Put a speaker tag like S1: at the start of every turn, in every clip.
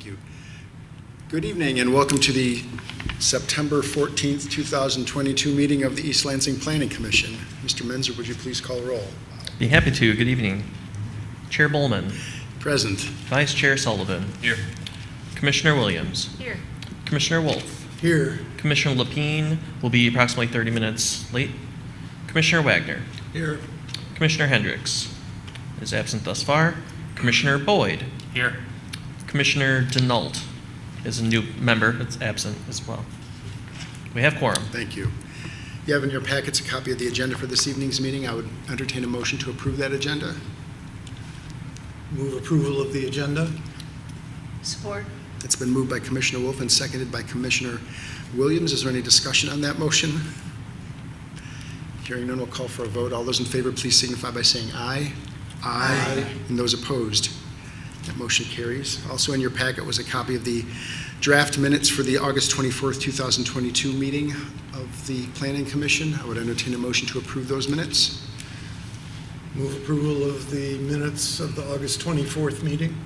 S1: Thank you. Good evening and welcome to the September 14th, 2022 meeting of the East Lansing Planning Commission. Mr. Menzer, would you please call roll?
S2: Be happy to. Good evening. Chair Bowman.
S1: Present.
S2: Vice Chair Sullivan.
S3: Here.
S2: Commissioner Williams.
S4: Here.
S2: Commissioner Wolf.
S1: Here.
S2: Commissioner Lapine will be approximately 30 minutes late. Commissioner Wagner.
S1: Here.
S2: Commissioner Hendricks is absent thus far. Commissioner Boyd.
S3: Here.
S2: Commissioner Denault is a new member that's absent as well. We have quorum.
S1: Thank you. You have in your packets a copy of the agenda for this evening's meeting. I would entertain a motion to approve that agenda.
S5: Move approval of the agenda.
S4: Support.
S1: It's been moved by Commissioner Wolf and seconded by Commissioner Williams. Is there any discussion on that motion? Hearing none, we'll call for a vote. All those in favor, please signify by saying aye. Aye. And those opposed? That motion carries. Also in your packet was a copy of the draft minutes for the August 24th, 2022 meeting of the Planning Commission. I would entertain a motion to approve those minutes.
S5: Move approval of the minutes of the August 24th meeting.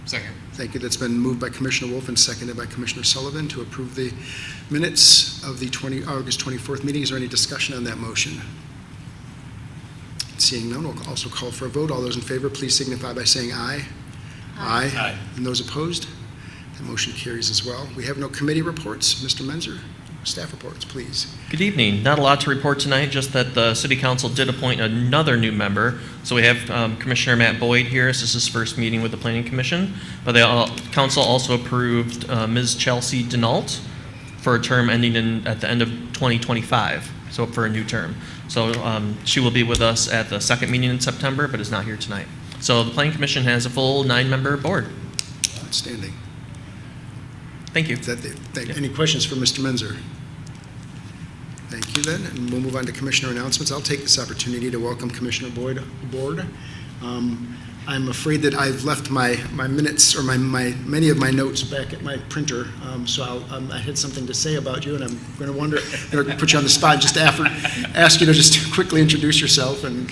S3: Second.
S1: Thank you. That's been moved by Commissioner Wolf and seconded by Commissioner Sullivan to approve the minutes of the August 24th meeting. Is there any discussion on that motion? Seeing none, we'll also call for a vote. All those in favor, please signify by saying aye. Aye.
S3: Aye.
S1: And those opposed? That motion carries as well. We have no committee reports. Mr. Menzer, staff reports, please.
S2: Good evening. Not a lot to report tonight, just that the City Council did appoint another new member. So we have Commissioner Matt Boyd here. This is his first meeting with the Planning Commission. But the Council also approved Ms. Chelsea Denault for a term ending at the end of 2025, so for a new term. So she will be with us at the second meeting in September, but is not here tonight. So the Planning Commission has a full 9-member board.
S1: Outstanding.
S2: Thank you.
S1: Any questions for Mr. Menzer? Thank you then, and we'll move on to Commissioner announcements. I'll take this opportunity to welcome Commissioner Boyd aboard. I'm afraid that I've left my minutes or many of my notes back at my printer, so I had something to say about you, and I'm going to put you on the spot just after, ask you to just quickly introduce yourself and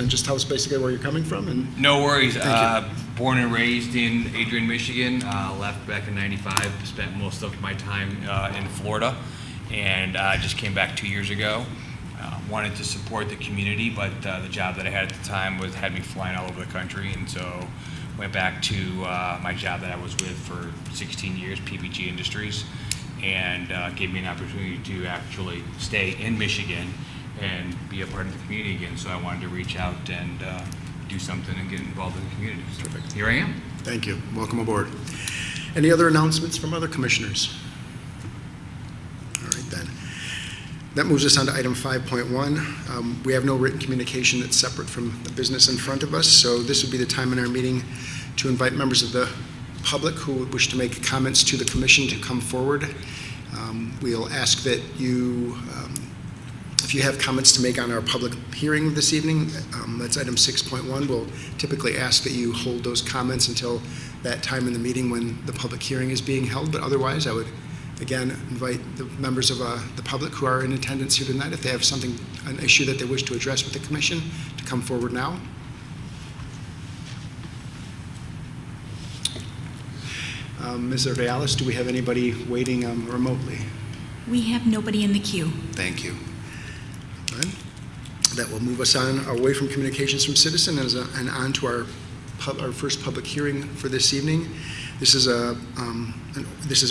S1: just tell us basically where you're coming from. And
S3: No worries.
S1: Thank you.
S3: Born and raised in Adrian, Michigan. Left back in '95. Spent most of my time in Florida, and just came back 2 years ago. Wanted to support the community, but the job that I had at the time had me flying all over the country, and so went back to my job that I was with for 16 years, PPG Industries, and gave me an opportunity to actually stay in Michigan and be a part of the community again. So I wanted to reach out and do something and get involved in the community. So
S1: Terrific.
S3: Here I am.
S1: Thank you. Welcome aboard. Any other announcements from other commissioners? All right then. That moves us on to item 5.1. We have no written communication that's separate from the business in front of us, so this would be the time in our meeting to invite members of the public who would wish to make comments to the commission to come forward. We'll ask that you, if you have comments to make on our public hearing this evening, that's item 6.1. We'll typically ask that you hold those comments until that time in the meeting when the public hearing is being held, but otherwise I would again invite the members of the public who are in attendance here tonight, if they have an issue that they wish to address with the commission, to come forward now. Ms. Reales, do we have anybody waiting remotely?
S4: We have nobody in the queue.
S1: Thank you. All right. That will move us on away from communications from citizens and on to our first public hearing for this evening. This is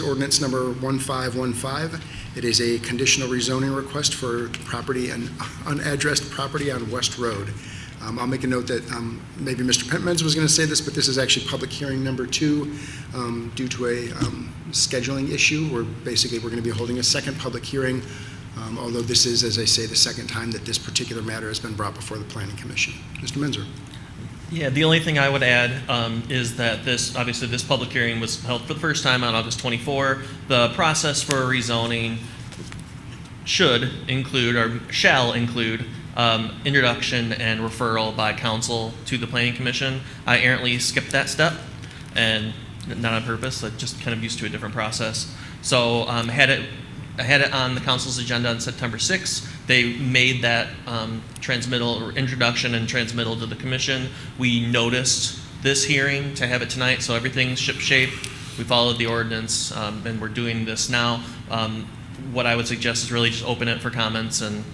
S1: ordinance number 1515. It is a conditional rezoning request for property and unaddressed property on West Road. I'll make a note that maybe Mr. Pentmans was going to say this, but this is actually public hearing number 2 due to a scheduling issue. We're going to be holding a second public hearing, although this is, as I say, the second time that this particular matter has been brought before the Planning Commission. Mr. Menzer.
S2: Yeah, the only thing I would add is that this public hearing was held for the first time on August 24. The process for rezoning should include or shall include introduction and referral by council to the Planning Commission. I errantly skipped that step, and not on purpose. I'm just kind of used to a different process. So I had it on the council's agenda on September 6th. they made that transmittal or introduction and transmittal to the commission. We noticed this hearing to have it tonight, so everything's shipshape. We followed the ordinance, and we're doing this now. What I would suggest is really just open it for comments and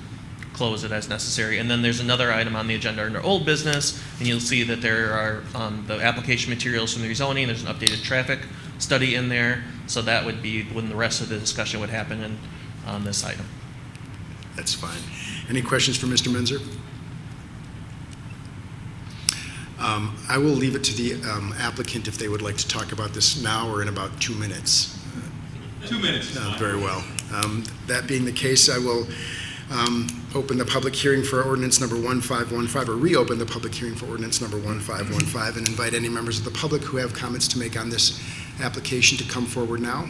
S2: close it as necessary. And then there's another item on the agenda under old business, and you'll see that there are the application materials from the rezoning. There's an updated traffic study in there, so that would be when the rest of the discussion would happen on this item.
S1: That's fine. Any questions for Mr. Menzer? I will leave it to the applicant if they would like to talk about this now or in about 2 minutes.
S6: 2 minutes.
S1: Very well. That being the case, I will open the public hearing for ordinance number 1515, or reopen the public hearing for ordinance number 1515, and invite any members of the public who have comments to make on this application to come forward now.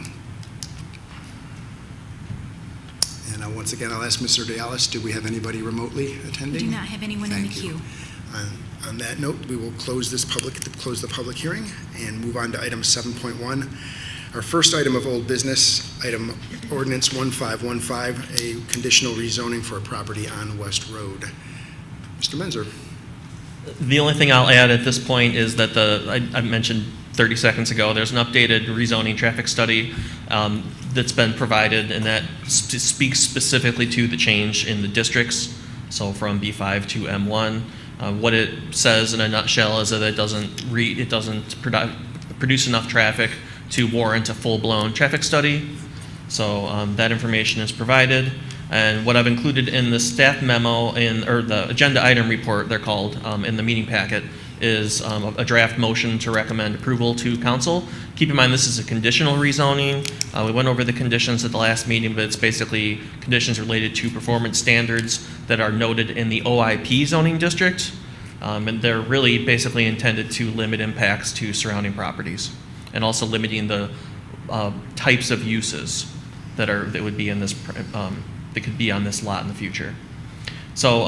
S1: And once again, I'll ask Mr. Dialis, do we have anybody remotely attending?
S4: We do not have anyone in the
S1: Thank you.
S4: queue.
S1: On that note, we will close the public hearing and move on to item 7.1. Our first item of old business, item ordinance 1515, a conditional rezoning for a property on West Road. Mr. Menzer.
S2: The only thing I'll add at this point is that I mentioned 30 seconds ago, there's an updated rezoning traffic study that's been provided, and that speaks specifically to the change in the districts, so from B5 to M1. What it says in a nutshell is that it doesn't produce enough traffic to warrant a full-blown traffic study. So that information is provided. And what I've included in the staff memo, or the agenda item report, they're called, in the meeting packet, is a draft motion to recommend approval to council. Keep in mind, this is a conditional rezoning. We went over the conditions at the last meeting, but it's basically conditions related to performance standards that are noted in the OIP zoning district. And they're really basically intended to limit impacts to surrounding properties, and also limiting the types of uses that would be in this, that could be on this lot in the future. So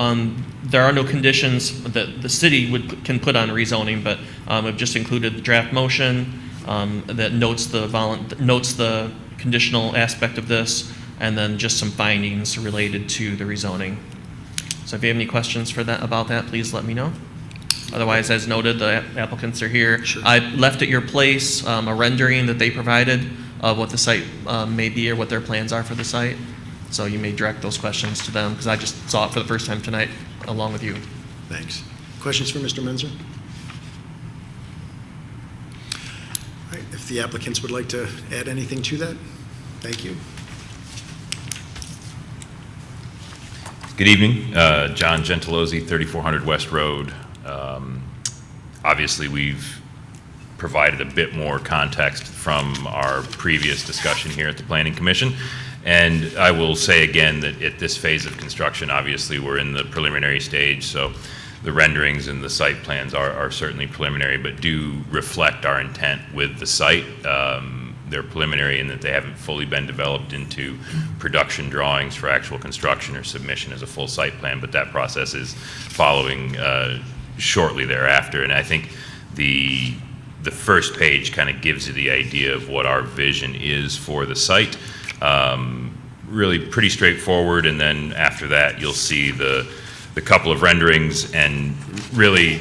S2: there are no conditions that the city can put on rezoning, but we've just included the draft motion that notes the conditional aspect of this, and then just some findings related to the rezoning. So if you have any questions about that, please let me know. Otherwise, as noted, the applicants are here.
S1: Sure.
S2: I left at your place a rendering that they provided of what the site may be or what their plans are for the site. So you may direct those questions to them, because I just saw it for the first time tonight along with you.
S1: Thanks. Questions for Mr. Menzer? All right, if the applicants would like to add anything to that, thank you.
S7: Good evening. John Gentilozzi, 3400 West Road. Obviously, we've provided a bit more context from our previous discussion here at the Planning Commission. And I will say again that at this phase of construction, obviously, we're in the preliminary stage, so the renderings and the site plans are certainly preliminary, but do reflect our intent with the site. They're preliminary in that they haven't fully been developed into production drawings for actual construction or submission as a full site plan, but that process is following shortly thereafter. And I think the first page kind of gives you the idea of what our vision is for the site. Really pretty straightforward, and then after that you'll see the couple of renderings, and really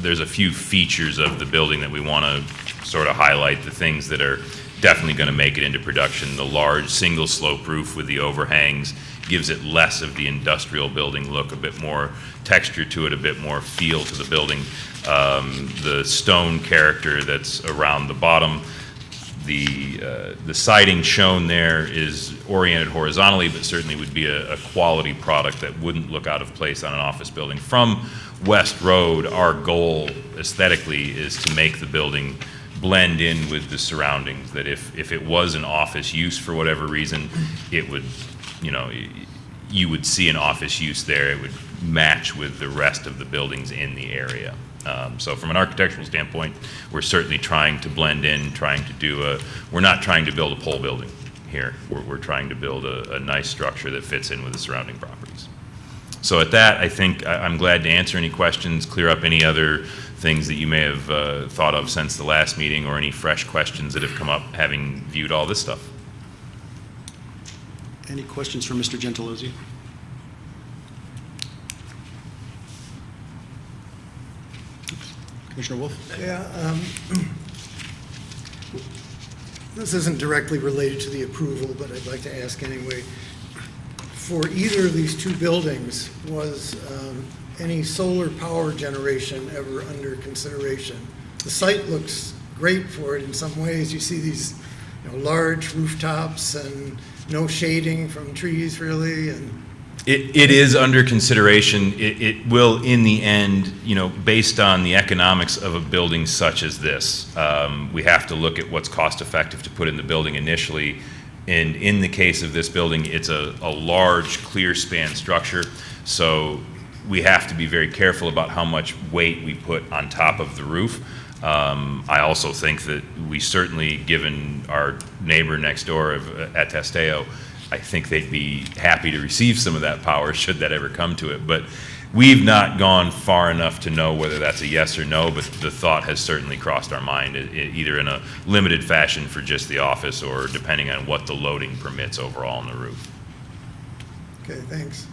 S7: there's a few features of the building that we want to sort of highlight, the things that are definitely going to make it into production. The large single slope roof with the overhangs gives it less of the industrial building look, a bit more texture to it, a bit more feel to the building. The stone character that's around the bottom, the siding shown there is oriented horizontally, but certainly would be a quality product that wouldn't look out of place on an office building. From West Road, our goal aesthetically is to make the building blend in with the surroundings, that if it was an office use for whatever reason, it would, you would see an office use there. It would match with the rest of the buildings in the area. So from an architectural standpoint, we're certainly trying to blend in, we're not trying to build a pole building here. We're trying to build a nice structure that fits in with the surrounding properties. So at that, I think I'm glad to answer any questions, clear up any other things that you may have thought of since the last meeting, or any fresh questions that have come up having viewed all this stuff.
S1: Any questions for Mr. Gentilozzi? Commissioner Wolf?
S5: Yeah, this isn't directly related to the approval, but I'd like to ask anyway. For either of these two buildings, was any solar power generation ever under consideration? The site looks great for it in some ways. You see these, large rooftops and no shading from trees really, and
S7: It is under consideration. It will, in the end, based on the economics of a building such as this, we have to look at what's cost effective to put in the building initially. And in the case of this building, it's a large, clear span structure. So we have to be very careful about how much weight we put on top of the roof. I also think that we certainly, given our neighbor next door at Testeo, I think they'd be happy to receive some of that power should that ever come to it. But we've not gone far enough to know whether that's a yes or no, but the thought has certainly crossed our mind, either in a limited fashion for just the office or depending on what the loading permits overall on the roof.
S5: okay, thanks.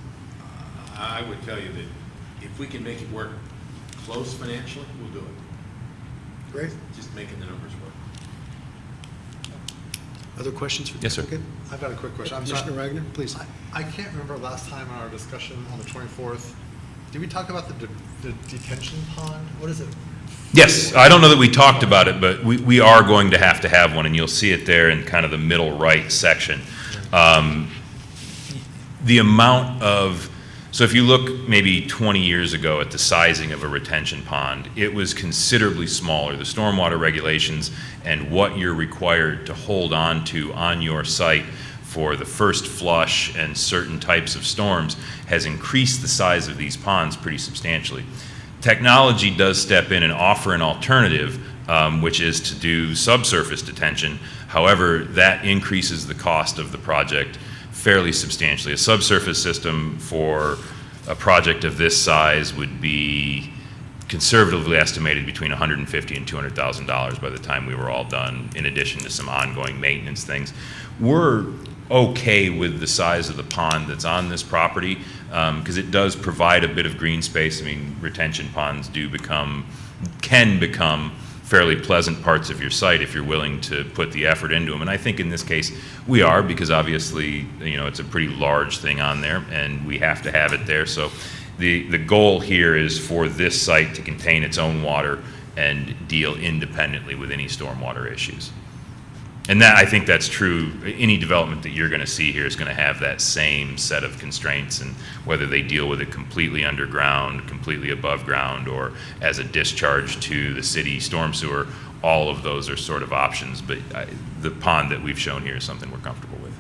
S6: I would tell you that if we can make it work close financially, we'll do it.
S5: Great.
S6: Just making the numbers work.
S1: Other questions?
S7: Yes, sir.
S1: Okay.
S8: I've got a quick question. I'm
S1: Commissioner
S8: sorry.
S1: Wagner, please.
S8: I can't remember last time in our discussion on the 24th, did we talk about the detention pond? What is it?
S7: Yes, I don't know that we talked about it, but we are going to have one, and you'll see it there in kind of the middle right section. The amount of, so if you look maybe 20 years ago at the sizing of a retention pond, it was considerably smaller. The stormwater regulations and what you're required to hold on to on your site for the first flush and certain types of storms has increased the size of these ponds pretty substantially. Technology does step in and offer an alternative, which is to do subsurface detention. However, that increases the cost of the project fairly substantially. A subsurface system for a project of this size would be conservatively estimated between $150,000 and $200,000 by the time we were all done, in addition to some ongoing maintenance things. We're okay with the size of the pond that's on this property because it does provide a bit of green space. I mean, retention ponds can become fairly pleasant parts of your site if you're willing to put the effort into them. And I think in this case we are, because obviously it's a pretty large thing on there and we have to have it there. So the goal here is for this site to contain its own water and deal independently with any stormwater issues. And that, I think that's true. Any development that you're going to see here is going to have that same set of constraints, and whether they deal with it completely underground, completely above ground, or as a discharge to the city storm sewer, all of those are sort of options. But the pond that we've shown here is something we're comfortable with.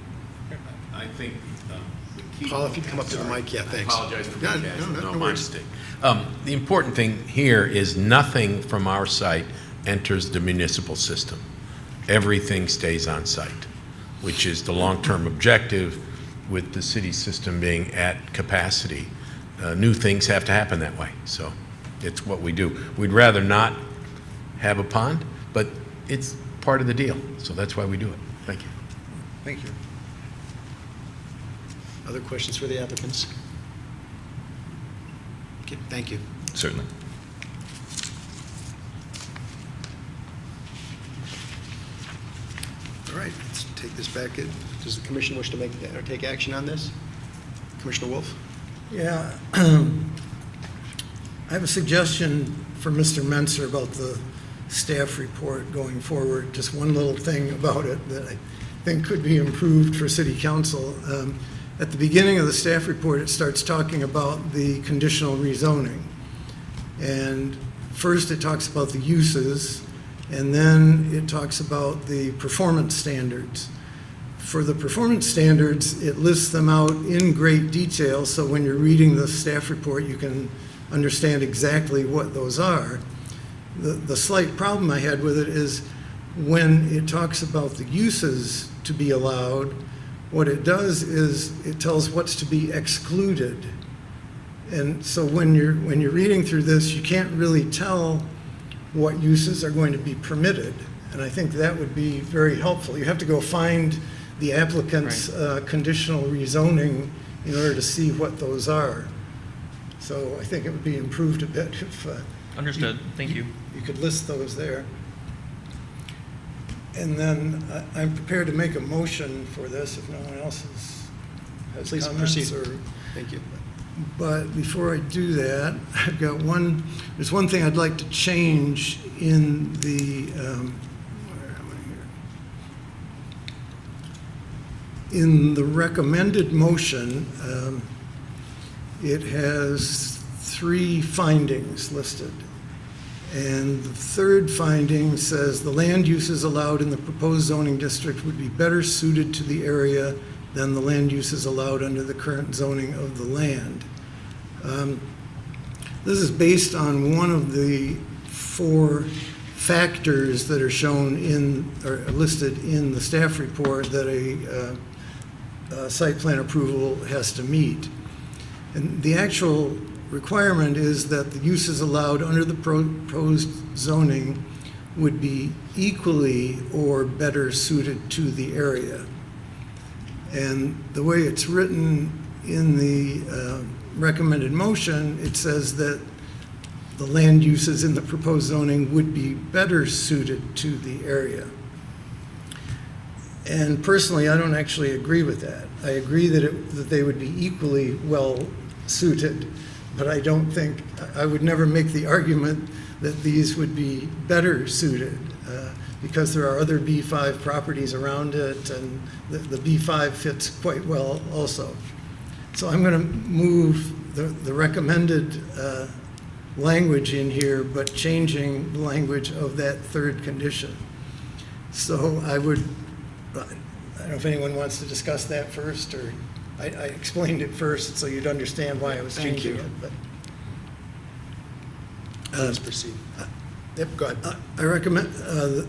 S6: I think the key...
S1: Paul, if you'd come up to the mic, yeah, thanks.
S6: I apologize for
S1: No,
S6: being cast.
S1: no
S6: my
S1: worries.
S6: mistake. The important thing here is nothing from our site enters the municipal system. Everything stays on site, which is the long-term objective with the city system being at capacity. New things have to happen that way, so it's what we do. We'd rather not have a pond, but it's part of the deal, so that's why we do it. Thank you.
S1: Thank you. Other questions for the applicants? Okay, thank you.
S7: Certainly.
S1: All right, let's take this back. Does the commission wish to make or take action on this? Commissioner Wolf?
S5: Yeah, I have a suggestion for Mr. Menser about the staff report going forward. Just one little thing about it that I think could be improved for city council. At the beginning of the staff report, it starts talking about the conditional rezoning. And first it talks about the uses, and then it talks about the performance standards. For the performance standards, it lists them out in great detail, so when you're reading the staff report, you can understand exactly what those are. The slight problem I had with it is when it talks about the uses to be allowed, what it does is it tells what's to be excluded. And so when you're reading through this, you can't really tell what uses are going to be permitted. And I think that would be very helpful. You have to go find the applicant's conditional rezoning in order to see what those are. So I think it would be improved a bit if
S2: Understood. Thank you.
S5: You could list those there. And then I'm prepared to make a motion for this if no one else has
S1: Please
S5: comments
S1: proceed.
S5: or.
S1: Thank you.
S5: But before I do that, I've got there's one thing I'd like to change in the, where am I here? In the recommended motion, it has 3 findings listed. And the third finding says the land uses allowed in the proposed zoning district would be better suited to the area than the land uses allowed under the current zoning of the land. This is based on one of the 4 factors that are shown in, or listed in the staff report that a site plan approval has to meet. And the actual requirement is that the uses allowed under the proposed zoning would be equally or better suited to the area. And the way it's written in the recommended motion, it says that the land uses in the proposed zoning would be better suited to the area. And personally, I don't actually agree with that. I agree that they would be equally well suited, but I don't think, I would never make the argument that these would be better suited because there are other B5 properties around it, and the B5 fits quite well also. So I'm going to move the recommended language in here, but changing the language of that third condition. So I don't know if anyone wants to discuss that first, or I explained it first so you'd understand why I was
S1: Thank
S5: changing
S1: you.
S5: it. But
S1: Please proceed. Yep, go ahead.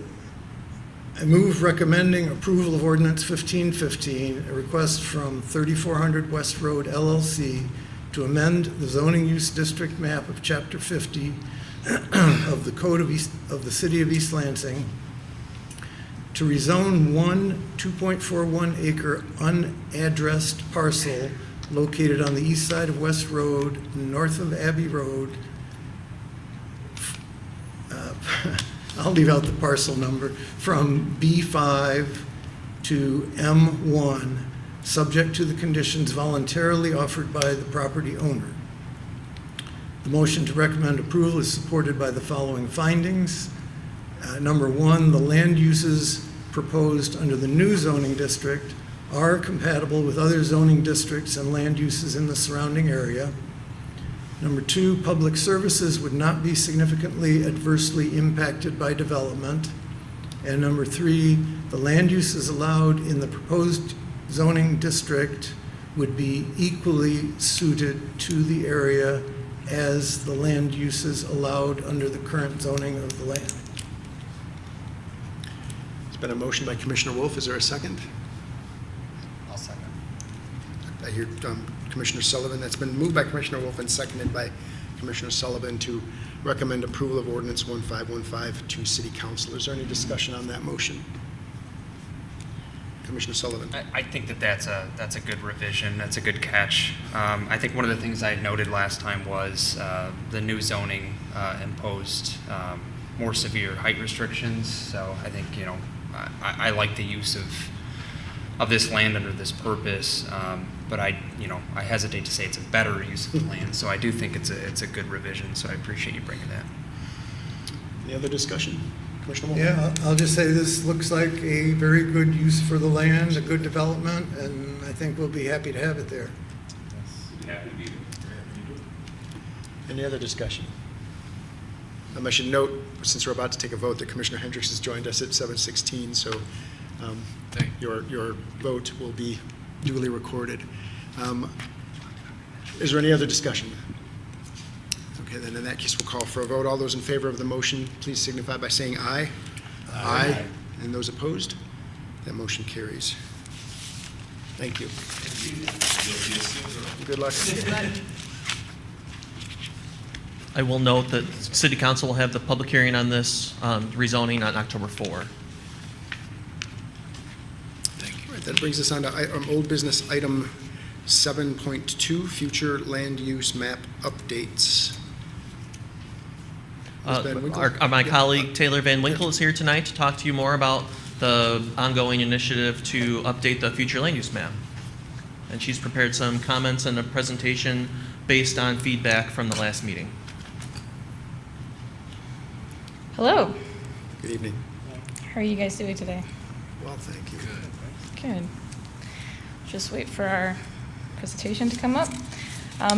S5: I move recommending approval of Ordinance 1515, a request from 3400 West Road LLC to amend the zoning use district map of Chapter 50 of the Code of the City of East Lansing to rezone one 2.41 acre unaddressed parcel located on the east side of West Road, north of Abbey Road. I'll leave out the parcel number, from B5 to M1, subject to the conditions voluntarily offered by the property owner. The motion to recommend approval is supported by the following findings. Number 1, the land uses proposed under the new zoning district are compatible with other zoning districts and land uses in the surrounding area. Number 2, public services would not be significantly adversely impacted by development. And number 3, the land uses allowed in the proposed zoning district would be equally suited to the area as the land uses allowed under the current zoning of the land.
S1: It's been a motion by Commissioner Wolf. Is there a second?
S8: I'll second.
S1: I hear Commissioner Sullivan. That's been moved by Commissioner Wolf and seconded by Commissioner Sullivan to recommend approval of Ordinance 1515 to City Council. Is there any discussion on that motion? Commissioner Sullivan.
S9: I think that's a good revision. That's a good catch. I think one of the things I had noted last time was the new zoning imposed more severe height restrictions. So I think, I like the use of this land under this purpose, but I hesitate to say it's a better use of the land. So I do think it's a good revision. So I appreciate you bringing that.
S1: Any other discussion? Commissioner Wolf?
S5: Yeah, I'll just say this looks like a very good use for the land, a good development, and I think we'll be happy to have it there.
S1: Any other discussion? I should note, since we're about to take a vote, that Commissioner Hendricks has joined us at 7:16, so your vote will be duly recorded. Is there any other discussion? Okay, then in that case, we'll call for a vote. All those in favor of the motion, please signify by saying aye. Aye. And those opposed? That motion carries. Thank you. Good luck.
S2: I will note that City Council will have the public hearing on this rezoning on October 4.
S1: Thank you. All right, that brings us on to old business item 7.2, future land use map updates. Van Winkle?
S2: My
S1: Yeah.
S2: colleague Taylor Van Winkle is here tonight to talk to you more about the ongoing initiative to update the future land use map. And she's prepared some comments and a presentation based on feedback from the last meeting.
S10: Hello.
S1: Good evening.
S10: How are you guys doing today?
S1: Well, thank you.
S10: Good. Just wait for our presentation to come up.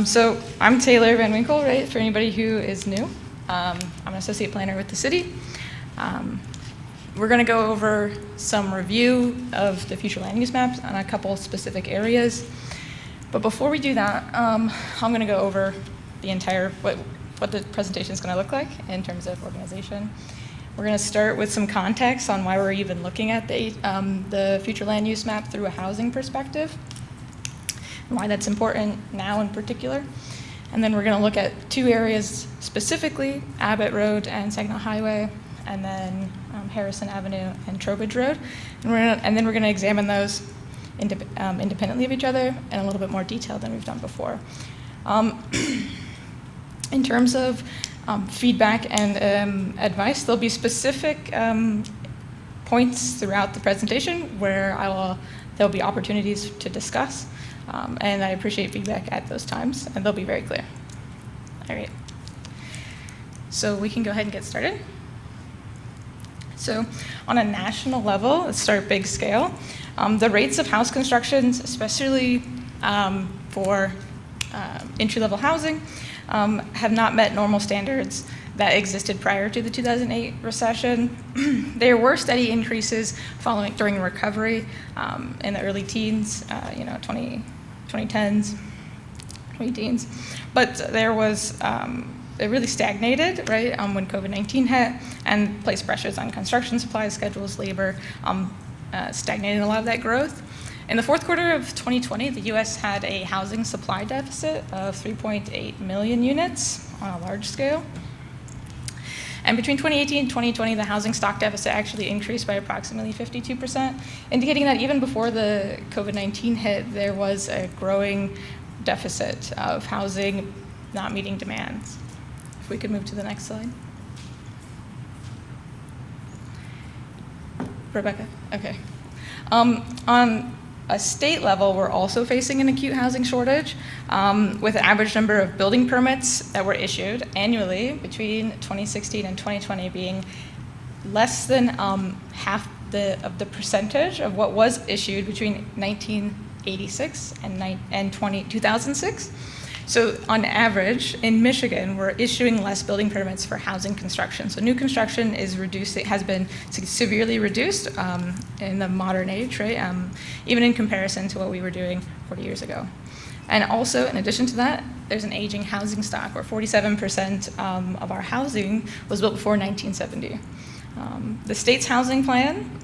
S10: So I'm Taylor Van Winkle, right, for anybody who is new. I'm an associate planner with the city. We're going to go over some review of the future land use maps on a couple specific areas. But before we do that, I'm going to go over the entire, what the presentation is going to look like in terms of organization. We're going to start with some context on why we're even looking at the future land use map through a housing perspective, and why that's important now in particular. And then we're going to look at two areas specifically, Abbott Road and Saginaw Highway, and then Harrison Avenue and Trowbridge Road. And then we're going to examine those independently of each other in a little bit more detail than we've done before. In terms of feedback and advice, there'll be specific points throughout the presentation where there'll be opportunities to discuss, and I appreciate feedback at those times, and they'll be very clear. All right. So we can go ahead and get started. So on a national level, let's start big scale. The rates of house constructions, especially for entry-level housing, have not met normal standards that existed prior to the 2008 recession. There were steady increases during recovery in the early teens, 2010s, 20-teens. But there was, it really stagnated, right, when COVID-19 hit and placed pressures on construction supplies, schedules, labor, stagnated a lot of that growth. In the fourth quarter of 2020, the U.S. had a housing supply deficit of 3.8 million units on a large scale. And between 2018 and 2020, the housing stock deficit actually increased by approximately 52%, indicating that even before the COVID-19 hit, there was a growing deficit of housing not meeting demands. If we could move to the next slide. Rebecca? Okay. On a state level, we're also facing an acute housing shortage, with an average number of building permits that were issued annually between 2016 and 2020 being less than half of the percentage of what was issued between 1986 and 2006. So on average, in Michigan, we're issuing less building permits for housing construction. So new construction is reduced, it has been severely reduced in the modern age, right? Even in comparison to what we were doing 40 years ago. And also, in addition to that, there's an aging housing stock where 47% of our housing was built before 1970. The state's housing plan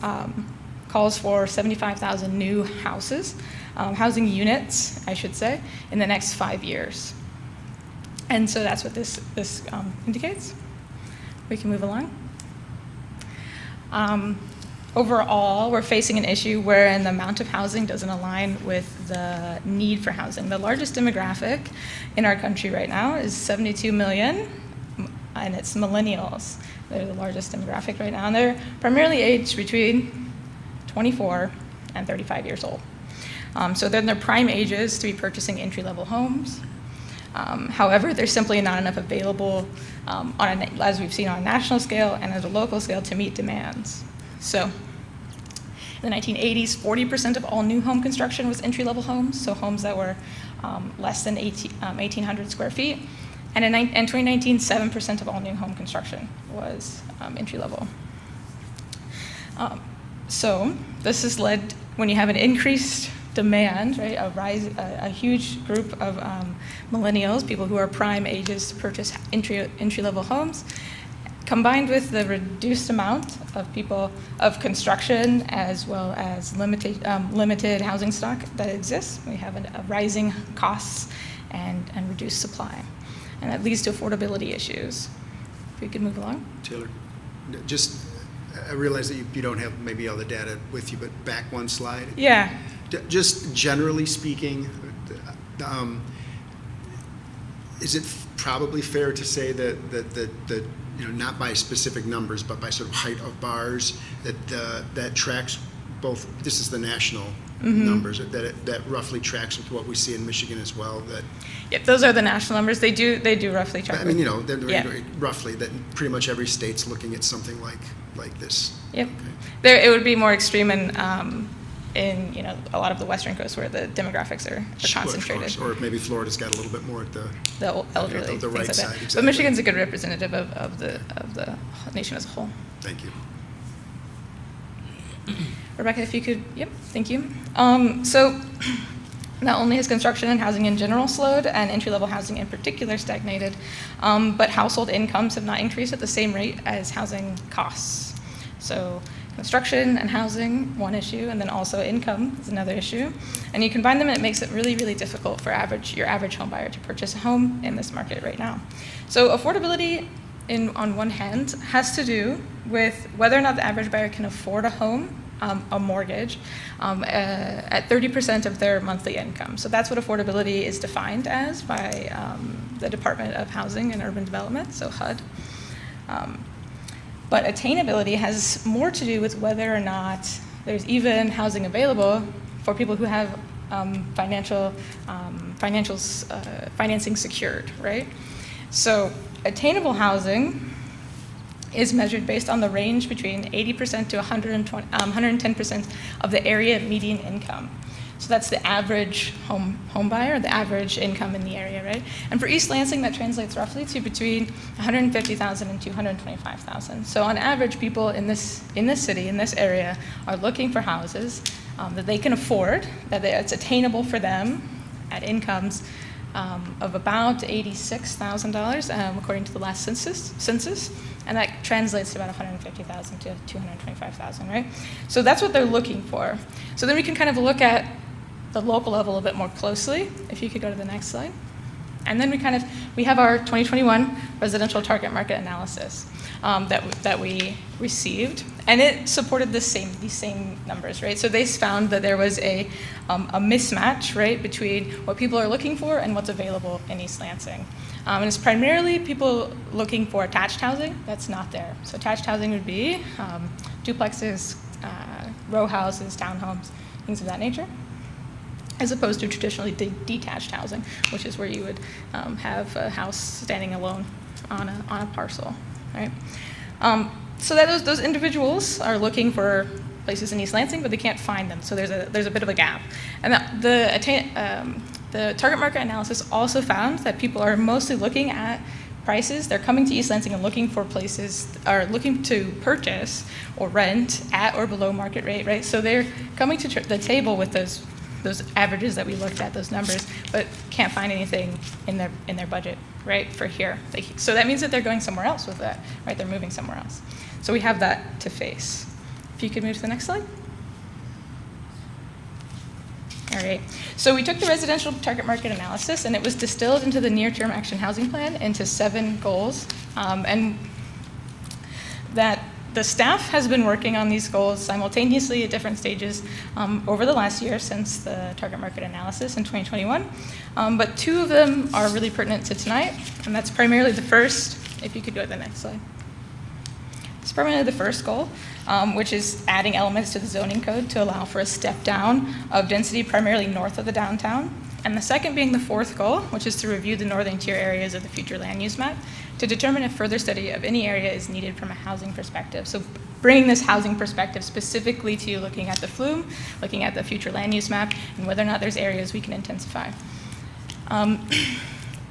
S10: calls for 75,000 new houses. Housing units, I should say, in the next 5 years. And so that's what this indicates. We can move along. Overall, we're facing an issue wherein the amount of housing doesn't align with the need for housing. The largest demographic in our country right now is 72 million, and it's millennials. They're the largest demographic right now, and they're primarily aged between 24 and 35 years old. So they're in their prime ages to be purchasing entry-level homes. However, there's simply not enough available, as we've seen on a national scale and at a local scale, to meet demands. So in the 1980s, 40% of all new home construction was entry-level homes, so homes that were less than 1,800 square feet. And in 2019, 7% of all new home construction was entry-level. So this has led, when you have an increased demand, right, a huge group of millennials, people who are prime ages to purchase entry-level homes, combined with the reduced amount of construction as well as limited housing stock that exists. We have a rising costs and reduced supply, and that leads to affordability issues. If we could move along.
S1: Taylor, I realize that you don't have maybe all the data with you, but back one slide.
S10: Yeah.
S1: Just generally speaking, is it probably fair to say that the not by specific numbers, but by sort of height of bars, that tracks both, this is the national numbers, that roughly tracks with what we see in Michigan as well, that,
S10: Yep, those are the national numbers. They do roughly track.
S1: I mean,
S10: Yeah.
S1: roughly, that pretty much every state's looking at something like this.
S10: Yep. There, it would be more extreme in a lot of the western coast where the demographics are concentrated.
S1: Or maybe Florida's got a little bit more at the
S10: Elderly,
S1: the
S10: things
S1: right
S10: like
S1: side.
S10: that.
S1: Exactly.
S10: But Michigan's a good representative of the nation as a whole.
S1: Thank you.
S10: Rebecca, if you could, yep, thank you. So not only has construction and housing in general slowed and entry-level housing in particular stagnated, but household incomes have not increased at the same rate as housing costs. So construction and housing, one issue, and then also income is another issue. And you combine them and it makes it really, really difficult for your average home buyer to purchase a home in this market right now. So affordability on one hand has to do with whether or not the average buyer can afford a home, a mortgage, at 30% of their monthly income. So that's what affordability is defined as by the Department of Housing and Urban Development, so HUD. But attainability has more to do with whether or not there's even housing available for people who have financing secured, right? So attainable housing is measured based on the range between 80% to 110% of the area median income. So that's the average home buyer, the average income in the area, right? And for East Lansing, that translates roughly to between $150,000 and $225,000. So on average, people in this city, in this area, are looking for houses that they can afford, that it's attainable for them at incomes of about $86,000 according to the last census, and that translates to about $150,000 to $225,000, right? So that's what they're looking for. So then we can kind of look at the local level a bit more closely. If you could go to the next slide. And then we have our 2021 residential target market analysis that we received, and it supported these same numbers, right? So they found that there was a mismatch, right, between what people are looking for and what's available in East Lansing. And it's primarily people looking for attached housing that's not there. So attached housing would be duplexes, row houses, townhomes, things of that nature, as opposed to traditionally detached housing, which is where you would have a house standing alone on a parcel, right? So that those individuals are looking for places in East Lansing, but they can't find them. So there's a bit of a gap. And the target market analysis also found that people are mostly looking at prices. They're coming to East Lansing and looking for places, are looking to purchase or rent at or below market rate, right? So they're coming to the table with those averages that we looked at, those numbers, but can't find anything in their budget, right, for here. So that means that they're going somewhere else with that, right? They're moving somewhere else. So we have that to face. If you could move to the next slide. All right. So we took the residential target market analysis, and it was distilled into the near-term action housing plan into 7 goals, and that the staff has been working on these goals simultaneously at different stages over the last year since the target market analysis in 2021. But 2 of them are really pertinent to tonight, and that's primarily the first, if you could go to the next slide. It's primarily the first goal, which is adding elements to the zoning code to allow for a step down of density primarily north of the downtown. And the second being the 4th goal, which is to review the northern tier areas of the future land use map to determine if further study of any area is needed from a housing perspective. So bringing this housing perspective specifically to looking at the flume, looking at the future land use map, and whether or not there's areas we can intensify.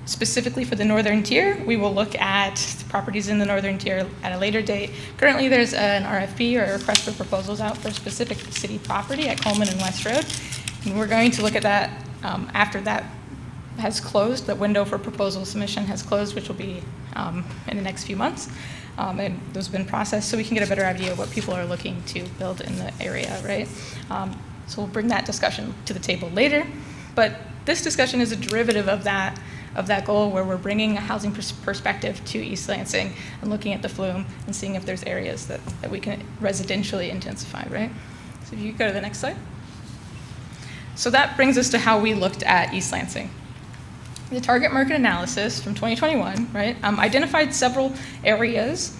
S10: Specifically for the northern tier, we will look at properties in the northern tier at a later date. Currently, there's an RFP, or a request for proposals, out for specific city property at Coleman and West Road. And we're going to look at that after that has closed. The window for proposal submission has closed, which will be in the next few months. And those have been processed, so we can get a better idea of what people are looking to build in the area, right? So we'll bring that discussion to the table later. But this discussion is a derivative of that goal, where we're bringing a housing perspective to East Lansing and looking at the flume and seeing if there's areas that we can residentially intensify, right? So if you could go to the next slide. So that brings us to how we looked at East Lansing. The target market analysis from 2021, right, identified several areas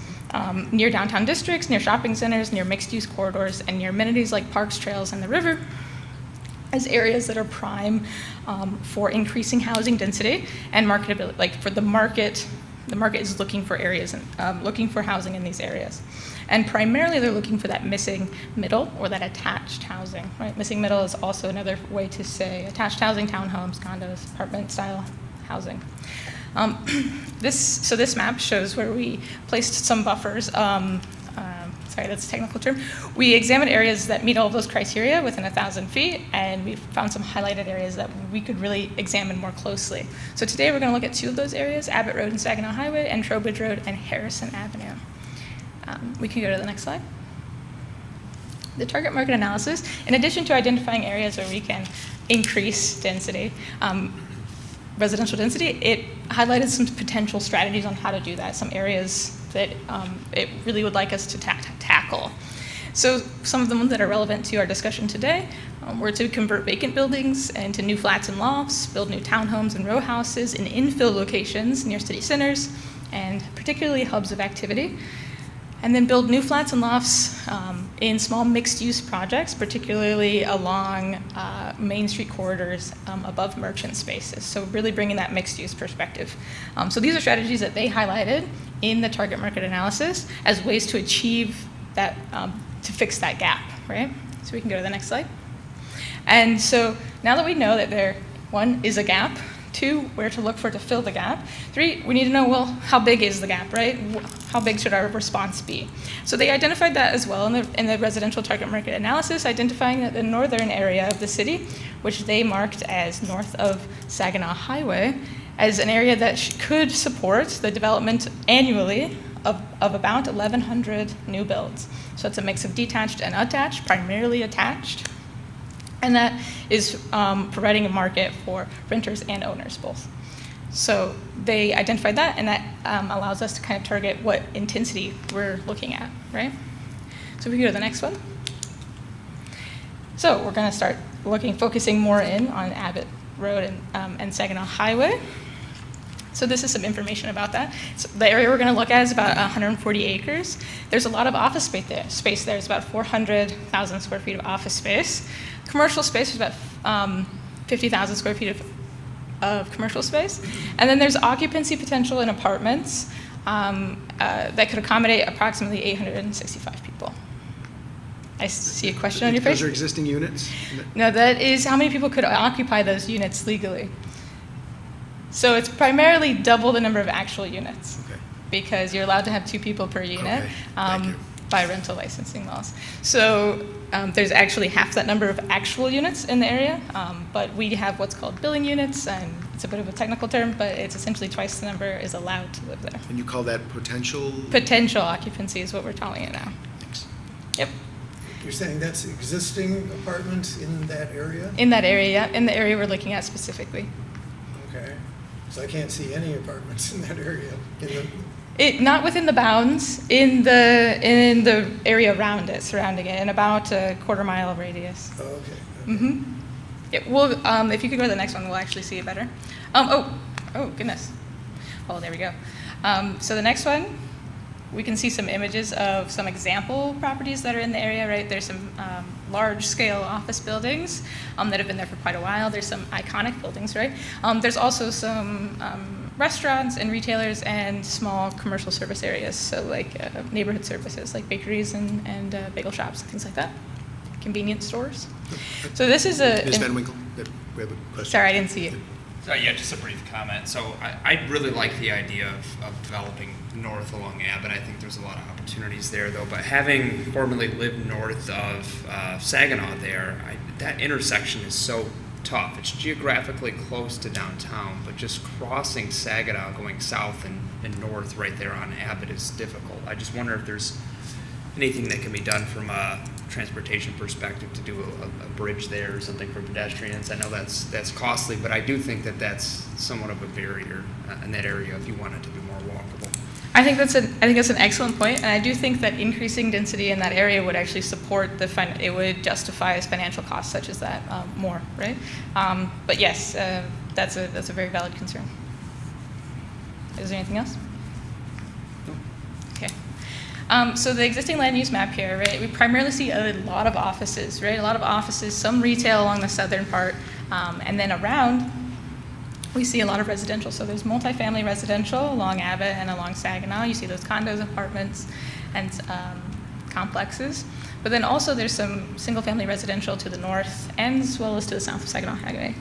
S10: near downtown districts, near shopping centers, near mixed-use corridors, and near amenities like parks, trails, and the river as areas that are prime for increasing housing density and marketability. Like for the market is looking for areas and looking for housing in these areas. And primarily they're looking for that missing middle or that attached housing, right? Missing middle is also another way to say attached housing, townhomes, condos, apartment style housing. This map shows where we placed some buffers. Sorry, that's a technical term. We examined areas that meet all of those criteria within 1,000 feet, and we found some highlighted areas that we could really examine more closely. So today we're going to look at 2 of those areas, Abbott Road and Saginaw Highway, and Trowbridge Road and Harrison Avenue. We can go to the next slide. The target market analysis, in addition to identifying areas where we can increase density, residential density, it highlighted some potential strategies on how to do that, some areas that it really would like us to tackle. So some of the ones that are relevant to our discussion today were to convert vacant buildings into new flats and lofts, build new townhomes and row houses in infill locations near city centers, and particularly hubs of activity. And then build new flats and lofts in small mixed-use projects, particularly along Main Street corridors above merchant spaces. So really bringing that mixed-use perspective. So these are strategies that they highlighted in the target market analysis as ways to achieve that, to fix that gap, right? So we can go to the next slide. And so now that we know that there, 1, is a gap, 2, where to look for to fill the gap. 3, we need to know, well, how big is the gap, right? How big should our response be? So they identified that as well in the residential target market analysis, identifying that the northern area of the city, which they marked as north of Saginaw Highway, as an area that could support the development annually of about 1,100 new builds. So it's a mix of detached and attached, primarily attached. And that is providing a market for renters and owners both. So they identified that, and that allows us to kind of target what intensity we're looking at, right? So if we go to the next one. So we're going to start focusing more in on Abbott Road and Saginaw Highway. So this is some information about that. So the area we're going to look at is about 140 acres. There's a lot of office space there. It's about 400,000 square feet of office space. Commercial space is about 50,000 square feet of commercial space. And then there's occupancy potential in apartments that could accommodate approximately 865 people. I see a question on your face.
S1: Those are existing units?
S10: No, that is how many people could occupy those units legally. So it's primarily double the number of actual units,
S1: Okay.
S10: because you're allowed to have 2 people per unit
S1: Okay, thank you.
S10: by rental licensing laws. So there's actually half that number of actual units in the area, but we have what's called billing units, and it's a bit of a technical term, but it's essentially twice the number is allowed to live there.
S1: And you call that potential?
S10: Potential occupancy is what we're calling it now.
S1: Thanks.
S10: Yep,
S5: You're saying that's existing apartments in that area?
S10: in that area, yeah, in the area we're looking at specifically.
S5: Okay. So I can't see any apartments in that area.
S10: Not within the bounds, in the area around it, surrounding it, in about a quarter-mile radius.
S5: Oh, okay.
S10: Mm-hmm. Yeah, well, if you could go to the next one, we'll actually see it better. Oh, goodness. Oh, there we go. So the next one, we can see some images of some example properties that are in the area, right? There's some large-scale office buildings that have been there for quite a while. There's some iconic buildings, right? There's also some restaurants and retailers and small commercial service areas, so like neighborhood services, like bakeries and bagel shops and things like that. Convenience stores. So this is a...
S1: Ms. Van Winkle, we have a question.
S10: Sorry, I didn't see you.
S9: Yeah, just a brief comment. So I really like the idea of developing north along Abbott. I think there's a lot of opportunities there, though. But having formerly lived north of Saginaw there, that intersection is so tough. It's geographically close to downtown, but just crossing Saginaw going south and north right there on Abbott is difficult. I just wonder if there's anything that can be done from a transportation perspective to do a bridge there or something for pedestrians. I know that's costly, but I do think that that's somewhat of a barrier in that area if you want it to be more walkable.
S10: I think that's an excellent point, and I do think that increasing density in that area would actually support it would justify as financial costs such as that more, right? But yes, that's a very valid concern. Is there anything else? Okay. So the existing land use map here, right, we primarily see a lot of offices, right? A lot of offices, some retail along the southern part, and then around, we see a lot of residential. So there's multifamily residential along Abbott and along Saginaw. You see those condos, apartments, and complexes. But then also there's some single-family residential to the north and as well as to the south of Saginaw Highway.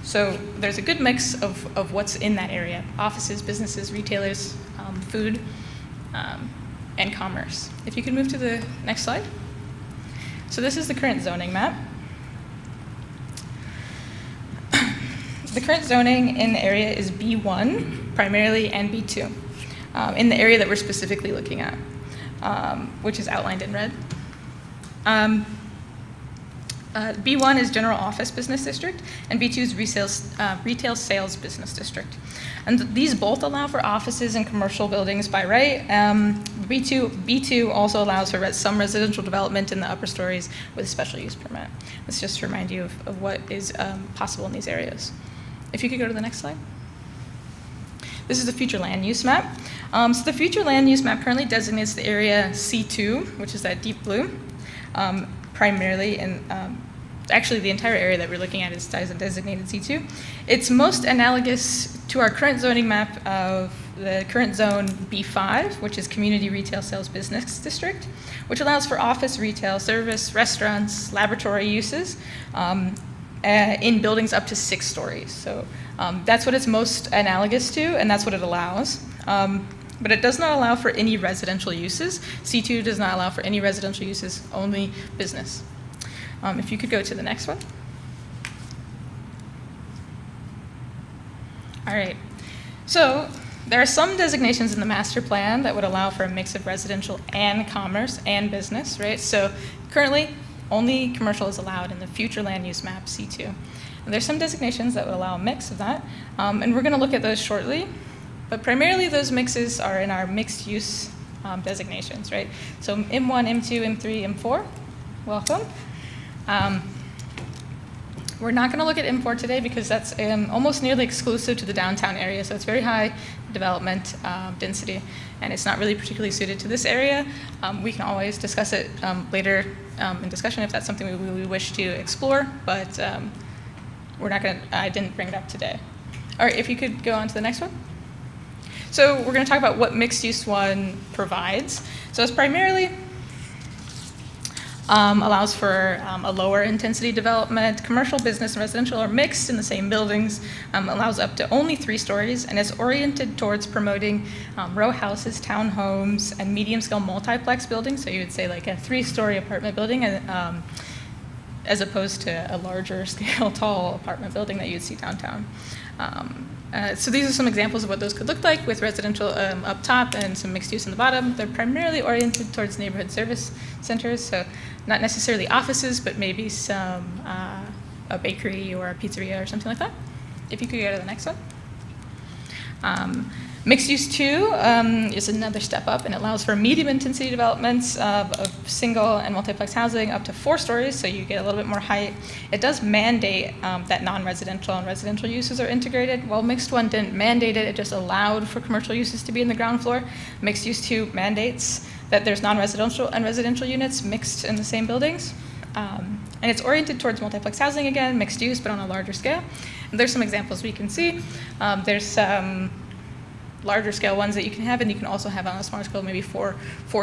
S10: So there's a good mix of what's in that area: offices, businesses, retailers, food, and commerce. If you could move to the next slide. So this is the current zoning map. The current zoning in the area is B1 primarily and B2 in the area that we're specifically looking at, which is outlined in red. B1 is general office business district, and B2 is retail sales business district. And these both allow for offices and commercial buildings by right. B2 also allows for some residential development in the upper stories with a special use permit. Let's just remind you of what is possible in these areas. If you could go to the next slide. This is the future land use map. So the future land use map currently designates the area C2, which is that deep blue, primarily in, actually the entire area that we're looking at is designated C2. It's most analogous to our current zoning map of the current zone B5, which is community retail sales business district, which allows for office, retail, service, restaurants, laboratory uses in buildings up to 6 stories. So that's what it's most analogous to, and that's what it allows. But it does not allow for any residential uses. C2 does not allow for any residential uses, only business. If you could go to the next one. All right. So there are some designations in the master plan that would allow for a mix of residential and commerce and business, right? So currently, only commercial is allowed in the future land use map C2. And there's some designations that would allow a mix of that, and we're going to look at those shortly. But primarily, those mixes are in our mixed use designations, right? So M1, M2, M3, M4, welcome. We're not going to look at M4 today because that's almost nearly exclusive to the downtown area, so it's very high development density, and it's not really particularly suited to this area. We can always discuss it later in discussion if that's something we wish to explore, but we're not going to, I didn't bring it up today. All right, if you could go on to the next one. So we're going to talk about what mixed-use one provides. So it's primarily allows for a lower intensity development. Commercial, business, and residential are mixed in the same buildings, allows up to only 3 stories, and is oriented towards promoting row houses, townhomes, and medium-scale multiplex buildings. So you would say like a 3-story apartment building as opposed to a larger scale, tall apartment building that you'd see downtown. So these are some examples of what those could look like with residential up top and some mixed use on the bottom. They're primarily oriented towards neighborhood service centers, so not necessarily offices, but maybe some a bakery or a pizzeria or something like that. If you could go to the next one. Mixed use 2 is another step up and it allows for medium intensity developments of single and multiplex housing up to 4 stories, so you get a little bit more height. It does mandate that non-residential and residential uses are integrated. While mixed 1 didn't mandate it, it just allowed for commercial uses to be in the ground floor. Mixed use 2 mandates that there's non-residential and residential units mixed in the same buildings. And it's oriented towards multiplex housing again, mixed use, but on a larger scale. And there's some examples we can see. There's some larger scale ones that you can have, and you can also have on a smaller scale, maybe four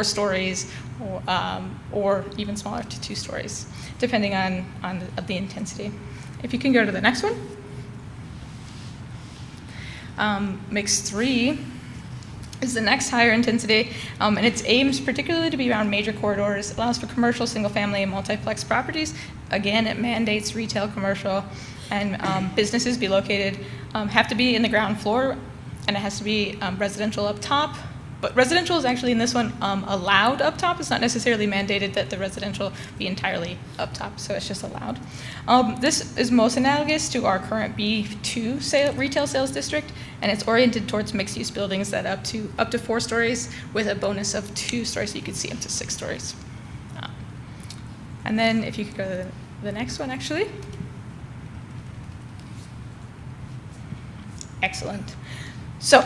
S10: stories, or even smaller to 2 stories, depending on the intensity. If you can go to the next one. Mixed 3 is the next higher intensity, and it's aimed particularly to be around major corridors. It allows for commercial, single-family, and multiplex properties. Again, it mandates retail, commercial, and businesses be located, have to be in the ground floor, and it has to be residential up top. But residential is actually in this one allowed up top. It's not necessarily mandated that the residential be entirely up top, so it's just allowed. This is most analogous to our current B2 retail sales district, and it's oriented towards mixed-use buildings that up to 4 stories with a bonus of 2 stories, so you could see up to 6 stories. And then if you could go to the next one, actually. Excellent. So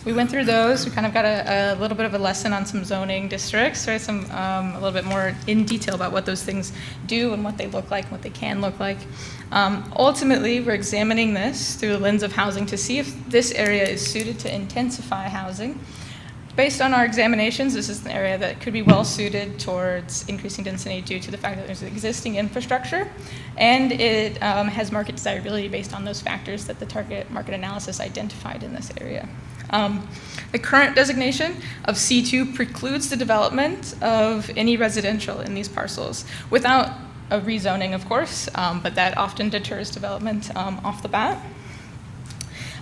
S10: we went through those. We kind of got a little bit of a lesson on some zoning districts, right? Some a little bit more in detail about what those things do and what they look like, and what they can look like. Ultimately, we're examining this through the lens of housing to see if this area is suited to intensify housing. Based on our examinations, this is an area that could be well suited towards increasing density due to the fact that there's existing infrastructure, and it has market desirability based on those factors that the target market analysis identified in this area. The current designation of C2 precludes the development of any residential in these parcels without a rezoning, of course, but that often deters development off the bat.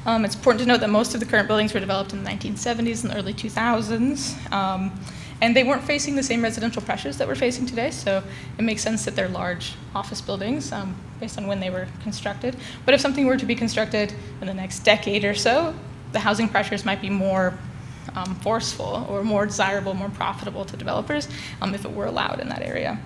S10: It's important to note that most of the current buildings were developed in the 1970s and the early 2000s, and they weren't facing the same residential pressures that we're facing today, so it makes sense that they're large office buildings based on when they were constructed. But if something were to be constructed in the next decade or so, the housing pressures might be more forceful or more desirable, more profitable to developers if it were allowed in that area.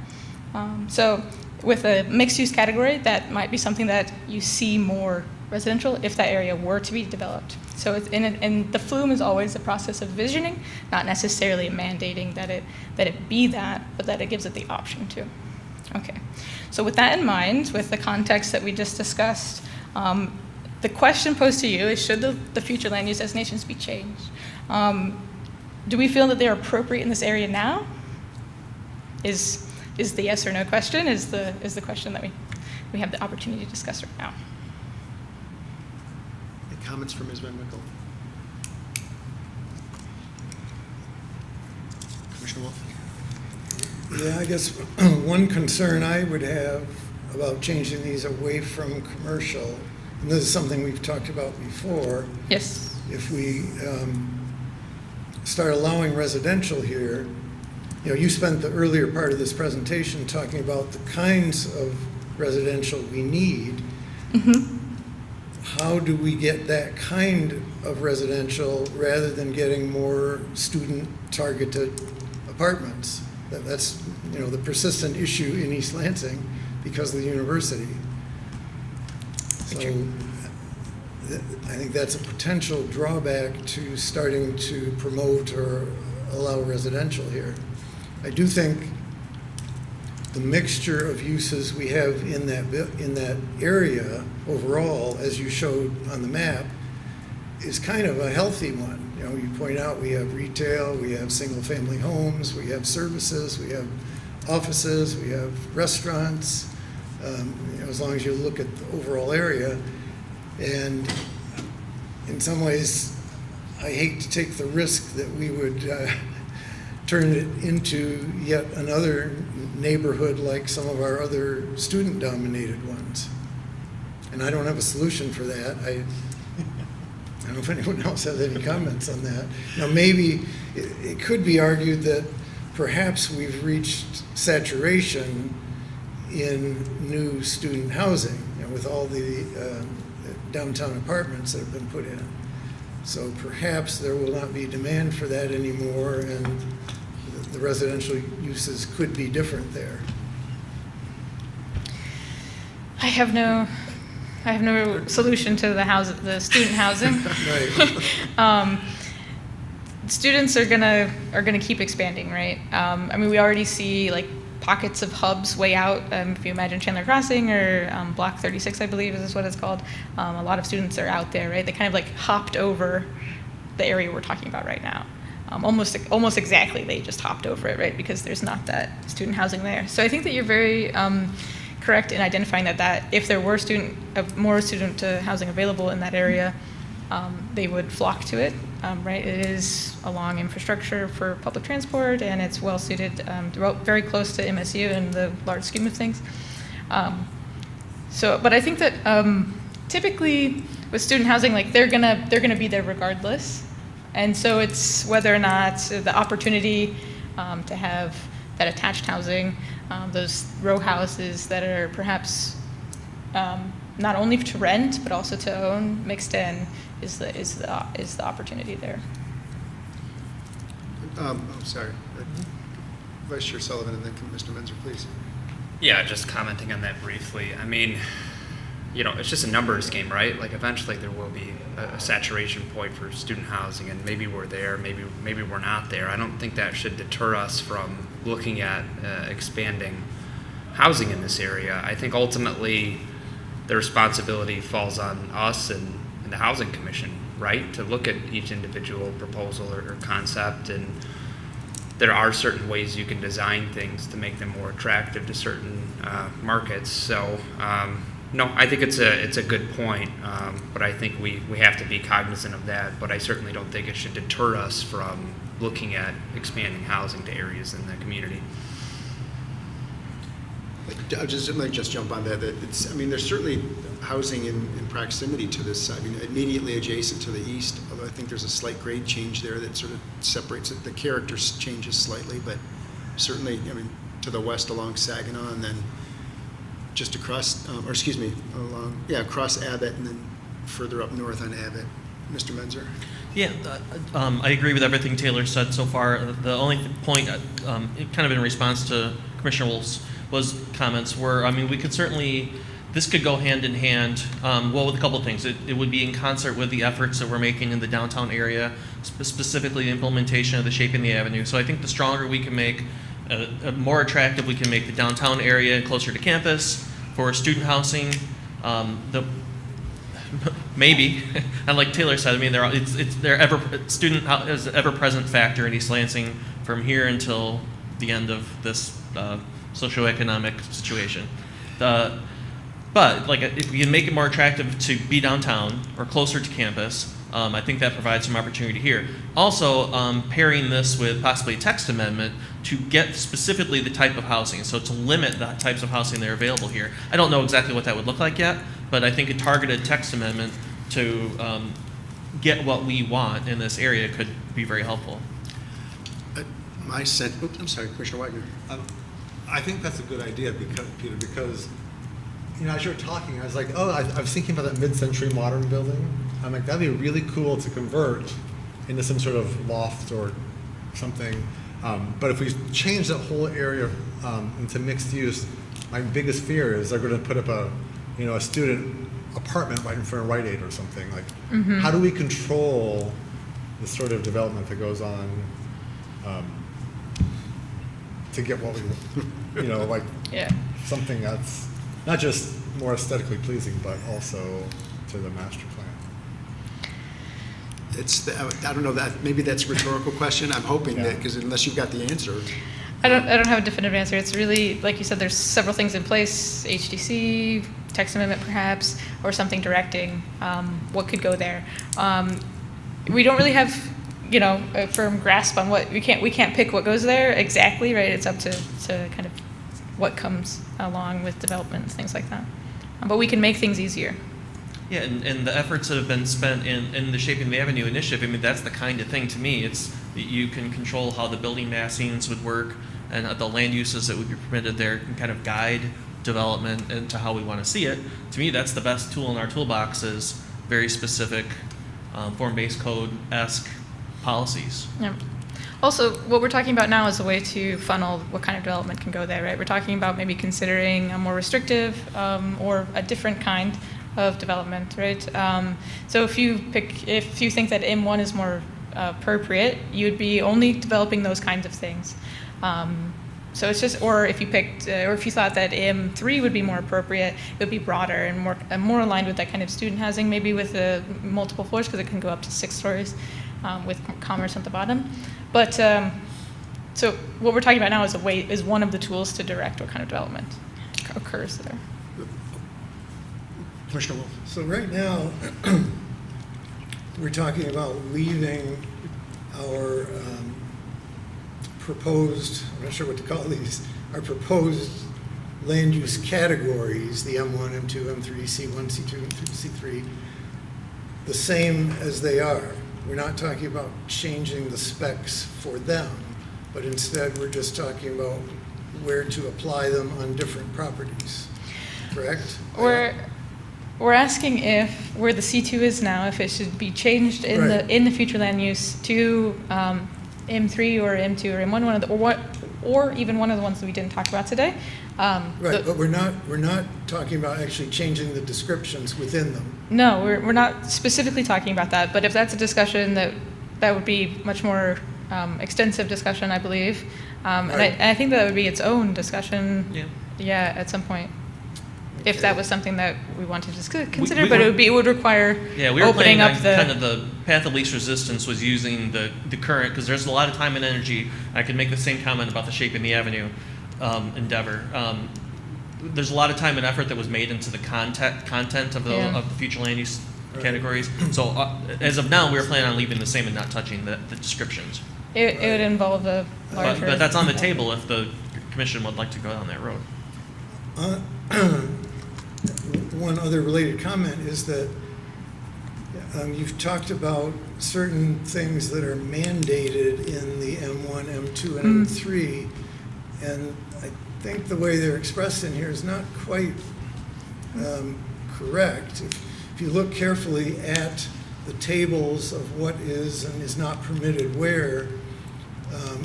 S10: So with a mixed-use category, that might be something that you see more residential if that area were to be developed. So it's and the flume is always a process of visioning, not necessarily mandating that it be that, but that it gives it the option to. Okay, so with that in mind, with the context that we just discussed, the question posed to you is, should the future land use designations be changed? Do we feel that they're appropriate in this area now? Is the yes or no question, is the question that we have the opportunity to discuss right now.
S1: Any comments from Ms. Van Winkle? Commissioner Wolf?
S5: Yeah, I guess one concern I would have about changing these away from commercial, and this is something we've talked about before.
S10: Yes.
S5: If we start allowing residential here, you spent the earlier part of this presentation talking about the kinds of residential we need.
S10: Mm-hmm.
S5: How do we get that kind of residential rather than getting more student-targeted apartments? That's the persistent issue in East Lansing because of the university. So I think that's a potential drawback to starting to promote or allow residential here. I do think the mixture of uses we have in that area overall, as you showed on the map, is kind of a healthy one. You point out we have retail, we have single-family homes, we have services, we have offices, we have restaurants, as long as you look at the overall area. And in some ways, I hate to take the risk that we would turn it into yet another neighborhood like some of our other student-dominated ones. And I don't have a solution for that. I don't know if anyone else has any comments on that. Now, maybe it could be argued that perhaps we've reached saturation in new student housing, with all the downtown apartments that have been put in. So perhaps there will not be demand for that anymore, and the residential uses could be different there.
S10: I have no solution to the student housing.
S5: Right.
S10: Students are gonna keep expanding, right? We already see like pockets of hubs way out. If you imagine Chandler Crossing or Block 36, I believe is what it's called. A lot of students are out there, right? They kind of like hopped over the area we're talking about right now. Almost exactly, they just hopped over it, right? Because there's not that student housing there. So I think that you're very correct in identifying that if there were more student housing available in that area, they would flock to it, right? It is along infrastructure for public transport, and it's well suited, very close to MSU in the large scheme of things. But I think that typically with student housing, like they're gonna be there regardless, and so it's whether or not the opportunity to have that attached housing, those row houses that are perhaps not only to rent but also to own mixed in is the opportunity there.
S1: Sorry. Vice Chair Sullivan and then Mr. Menzer, please.
S9: Yeah, just commenting on that briefly. it's just a numbers game, right? Like eventually there will be a saturation point for student housing, and maybe we're there, maybe we're not there. I don't think that should deter us from looking at expanding housing in this area. I think ultimately the responsibility falls on us and the Housing Commission, right, to look at each individual proposal or concept, and there are certain ways you can design things to make them more attractive to certain markets. So no, I think it's a good point, but I think we have to be cognizant of that. But I certainly don't think it should deter us from looking at expanding housing to areas in the community.
S1: I'll just jump on that. There's certainly housing in proximity to this. Immediately adjacent to the east, although I think there's a slight grade change there that sort of separates it. The character changes slightly, but certainly, to the west along Saginaw, and then just across, across Abbott, and then further up north on Abbott. Mr. Menzer?
S2: Yeah, I agree with everything Taylor said so far. The only point, kind of in response to Commissioner Wolf's comments were, we could certainly, this could go hand in hand, with a couple of things. It would be in concert with the efforts that we're making in the downtown area, specifically the implementation of the Shaping the Avenue. So I think the stronger we can make, more attractive we can make the downtown area closer to campus for student housing, maybe, and like Taylor said, student is an ever-present factor in East Lansing from here until the end of this socioeconomic situation. But if we can make it more attractive to be downtown or closer to campus, I think that provides some opportunity here. Also, pairing this with possibly a text amendment to get specifically the type of housing, so to limit the types of housing that are available here. I don't know exactly what that would look like yet, but I think a targeted text amendment to get what we want in this area could be very helpful.
S1: I'm sorry, Commissioner Wagner.
S8: I think that's a good idea, Peter, because as you were talking, I was like, I was thinking about that mid-century modern building. I'm like, that'd be really cool to convert into some sort of loft or something. But if we change that whole area into mixed use, my biggest fear is they're going to put up a student apartment right in front of Rite Aid or something. Like, how do we control the sort of development that goes on to get what we, something that's not just more aesthetically pleasing, but also to the master plan?
S1: I don't know, that maybe that's a rhetorical question. I'm hoping that, because unless you've got the answer.
S10: I don't have a definitive answer. It's really, like you said, there's several things in place, HDC, text amendment perhaps, or something directing what could go there. We don't really have, a firm grasp on what, we can't pick what goes there exactly, right? It's up to kind of what comes along with development and things like that. But we can make things easier.
S2: Yeah, and the efforts that have been spent in the Shaping the Avenue initiative, that's the kind of thing to me. It's you can control how the building massings would work and the land uses that would be permitted there can kind of guide development into how we want to see it. To me, that's the best tool in our toolbox is very specific form-based code-esque policies.
S10: Yeah. Also, what we're talking about now is a way to funnel what kind of development can go there, right? We're talking about maybe considering a more restrictive or a different kind of development, right? So if you think that M1 is more appropriate, you would be only developing those kinds of things. So it's just, or if you thought that M3 would be more appropriate, it would be broader and more aligned with that kind of student housing, maybe with multiple floors because it can go up to 6 stories with commerce at the bottom. But so what we're talking about now is one of the tools to direct what kind of development occurs there.
S1: Commissioner Wolf.
S5: So right now, we're talking about leaving our proposed, I'm not sure what to call these, our proposed land use categories, the M1, M2, M3, C1, C2, C3, the same as they are. We're not talking about changing the specs for them, but instead we're just talking about where to apply them on different properties, correct?
S10: We're asking if where the C2 is now, if it should be changed in the future land use to M3 or M2 or M1, or even one of the ones that we didn't talk about today,
S5: Right, but we're not talking about actually changing the descriptions within them.
S10: No, we're not specifically talking about that, but if that's a discussion that would be much more extensive discussion, I believe. And I think that would be its own discussion,
S2: Yeah.
S10: at some point. If that was something that we wanted to consider,
S2: we
S10: but
S2: were-
S10: it would require
S2: Yeah, we were
S10: opening
S2: playing
S10: up
S2: on
S10: the.
S2: kind of the path of least resistance was using the current, because there's a lot of time and energy. I could make the same comment about the Shaping the Avenue endeavor. There's a lot of time and effort that was made into the content of the future land use categories. So as of now, we were planning on leaving the same and not touching the descriptions.
S10: It would involve a larger.
S2: But that's on the table if the commission would like to go down that road.
S5: One other related comment is that you've talked about certain things that are mandated in the M1, M2, and M3, and I think the way they're expressed in here is not quite correct. If you look carefully at the tables of what is and is not permitted where,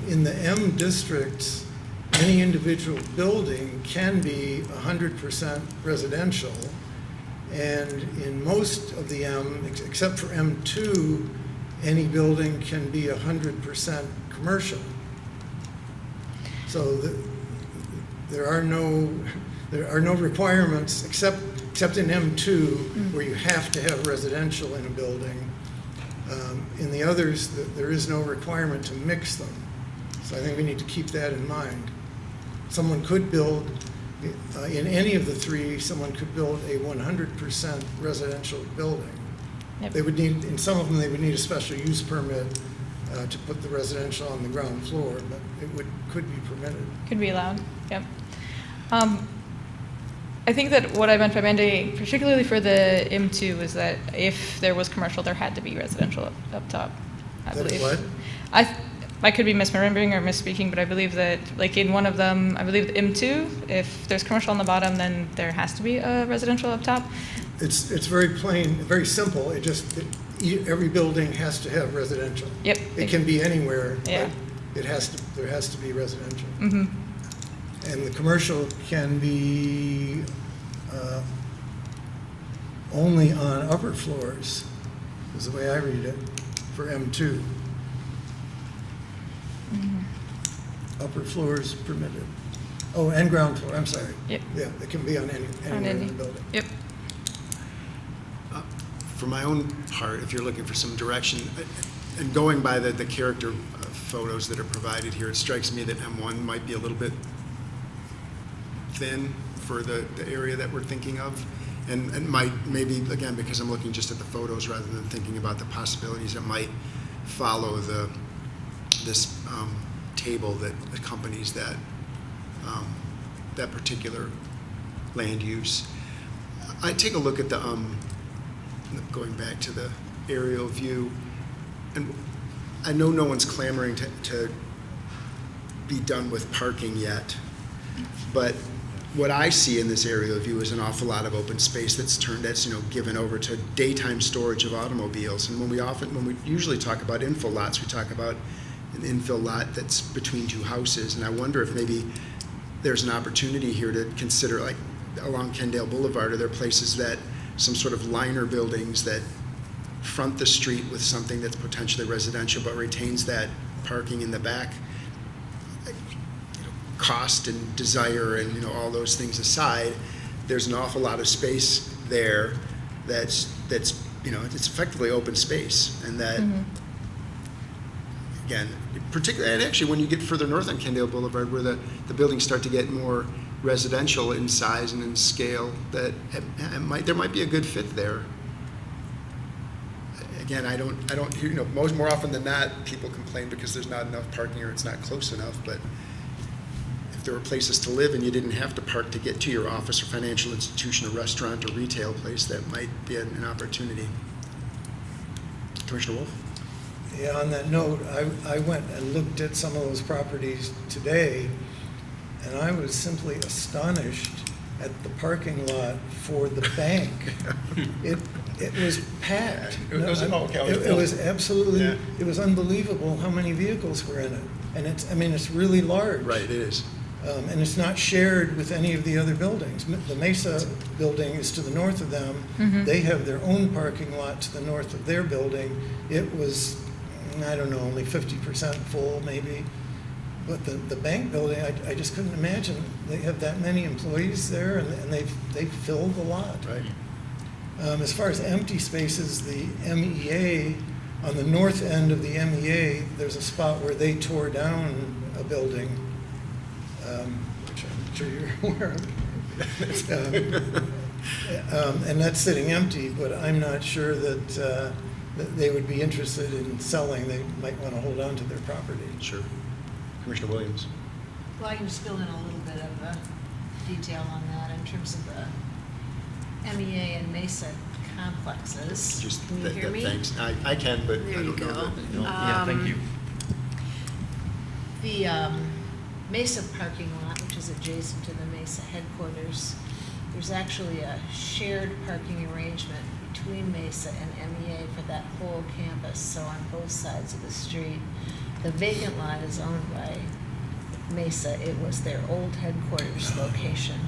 S5: in the M districts, any individual building can be 100% residential, and in most of the M, except for M2, any building can be 100% commercial. So there are no requirements except in M2 where you have to have residential in a building. In the others, there is no requirement to mix them. So I think we need to keep that in mind. Someone could build, in any of the three, someone could build a 100% residential building.
S10: Yep.
S5: They would need, in some of them, they would need a special use permit to put the residential on the ground floor, but it could be permitted.
S10: Could be allowed, yep. I think that what I meant by mandating, particularly for the M2, is that if there was commercial, there had to be residential up top, I
S5: That
S10: believe.
S5: what?
S10: I could be misremembering or misspeaking, but I believe that, like in one of them, I believe M2, if there's commercial on the bottom, then there has to be a residential up top.
S5: It's very plain, very simple. Every building has to have residential.
S10: Yep.
S5: It can be anywhere,
S10: Yeah.
S5: but there has to be residential.
S10: Mm-hmm.
S5: And the commercial can be only on upper floors, is the way I read it, for M2. Upper floors permitted. Oh, and ground floor, I'm sorry.
S10: Yep.
S5: Yeah, it can be on anywhere in the building.
S10: Yep.
S1: For my own part, if you're looking for some direction, and going by the character photos that are provided here, it strikes me that M1 might be a little bit thin for the area that we're thinking of. And might, maybe, again, because I'm looking just at the photos rather than thinking about the possibilities that might follow this table that accompanies that that particular land use. I take a look at the going back to the aerial view, and I know no one's clamoring to be done with parking yet, but what I see in this aerial view is an awful lot of open space that's given over to daytime storage of automobiles. And when we usually talk about infill lots, we talk about an infill lot that's between two houses. And I wonder if maybe there's an opportunity here to consider, like along Kendale Boulevard, are there places that some sort of liner buildings that front the street with something that's potentially residential but retains that parking in the back? Cost and desire and all those things aside, there's an awful lot of space there that's it's effectively open space, and that again, particularly, and actually when you get further north on Kendale Boulevard, where the buildings start to get more residential in size and in scale, that there might be a good fit there. Again, I don't hear, more often than not, people complain because there's not enough parking or it's not close enough, but there were places to live and you didn't have to park to get to your office or financial institution or restaurant or retail place, that might be an opportunity. Commissioner Wolf?
S5: Yeah, on that note, I went and looked at some of those properties today, and I was simply astonished at the parking lot for the bank. It was packed. It was absolutely, It was unbelievable how many vehicles were in it. And it's really large.
S1: Right, it is.
S5: And it's not shared with any of the other buildings. The Mesa building is to the north of them. They have their own parking lot to the north of their building. It was, I don't know, only 50% full maybe. But the bank building, I just couldn't imagine. They have that many employees there, and they've filled the lot.
S1: Right.
S5: As far as empty spaces, the MEA, on the north end of the MEA, there's a spot where they tore down a building, which I'm sure you're aware of. And that's sitting empty, but I'm not sure that they would be interested in selling. They might want to hold on to their property.
S1: Sure. Commissioner Williams.
S11: Well, I can just fill in a little bit of detail on that in terms of the MEA and Mesa complexes.
S1: Just
S11: Can you hear me?
S1: Thanks. I can, but
S11: There
S1: I
S11: you
S1: don't know.
S11: go.
S1: that, you know.
S2: Yeah, thank you.
S11: The Mesa parking lot, which is adjacent to the Mesa headquarters, there's actually a shared parking arrangement between Mesa and MEA for that whole campus, so on both sides of the street. The vacant lot is owned by Mesa. It was their old headquarters location.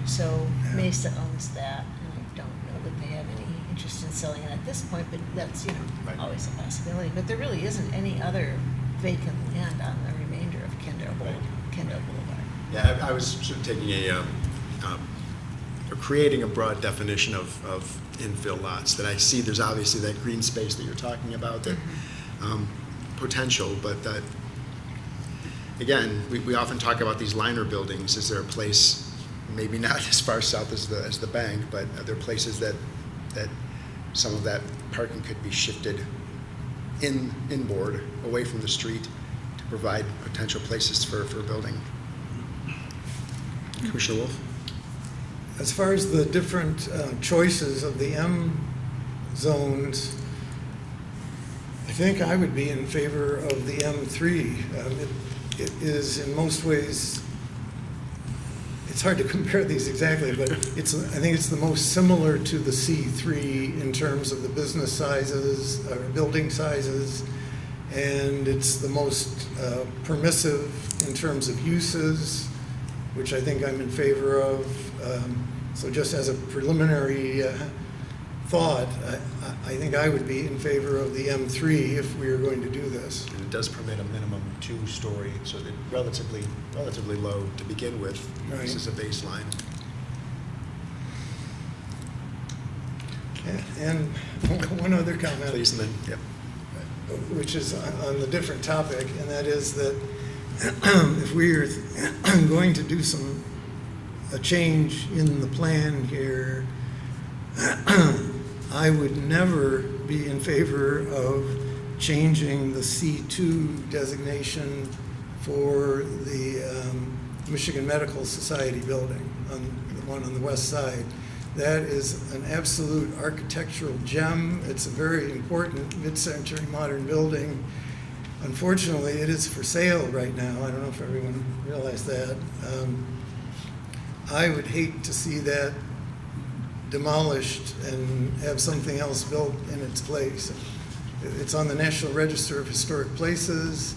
S11: So Mesa owns that, and I don't know that they have any interest in selling it at this point, but that's,
S1: Right.
S11: always a possibility. But there really isn't any other vacant land on the remainder of Kendall Boulevard.
S1: Yeah, I was sort of taking or creating a broad definition of infill lots, that I see there's obviously that green space that you're talking about, that potential, but that, again, we often talk about these liner buildings. Is there a place, maybe not as far south as the bank, but are there places that some of that parking could be shifted inboard, away from the street, to provide potential places for building? Commissioner Wolf?
S5: As far as the different choices of the M zones, I think I would be in favor of the M3. It is in most ways, it's hard to compare these exactly, but I think it's the most similar to the C3 in terms of the business sizes, or building sizes, and it's the most permissive in terms of uses, which I think I'm in favor of. So just as a preliminary thought, I think I would be in favor of the M3 if we were going to do this.
S1: And it does permit a minimum 2-story, so that relatively low to begin with.
S5: Right.
S1: This is a baseline.
S5: And one other comment.
S1: Please, and then, yep.
S5: Which is on the different topic, and that is that if we are going to do a change in the plan here, I would never be in favor of changing the C2 designation for the Michigan Medical Society building, on the one on the west side. That is an absolute architectural gem. It's a very important mid-century modern building. Unfortunately, it is for sale right now. I don't know if everyone realized that. I would hate to see that demolished and have something else built in its place. It's on the National Register of Historic Places.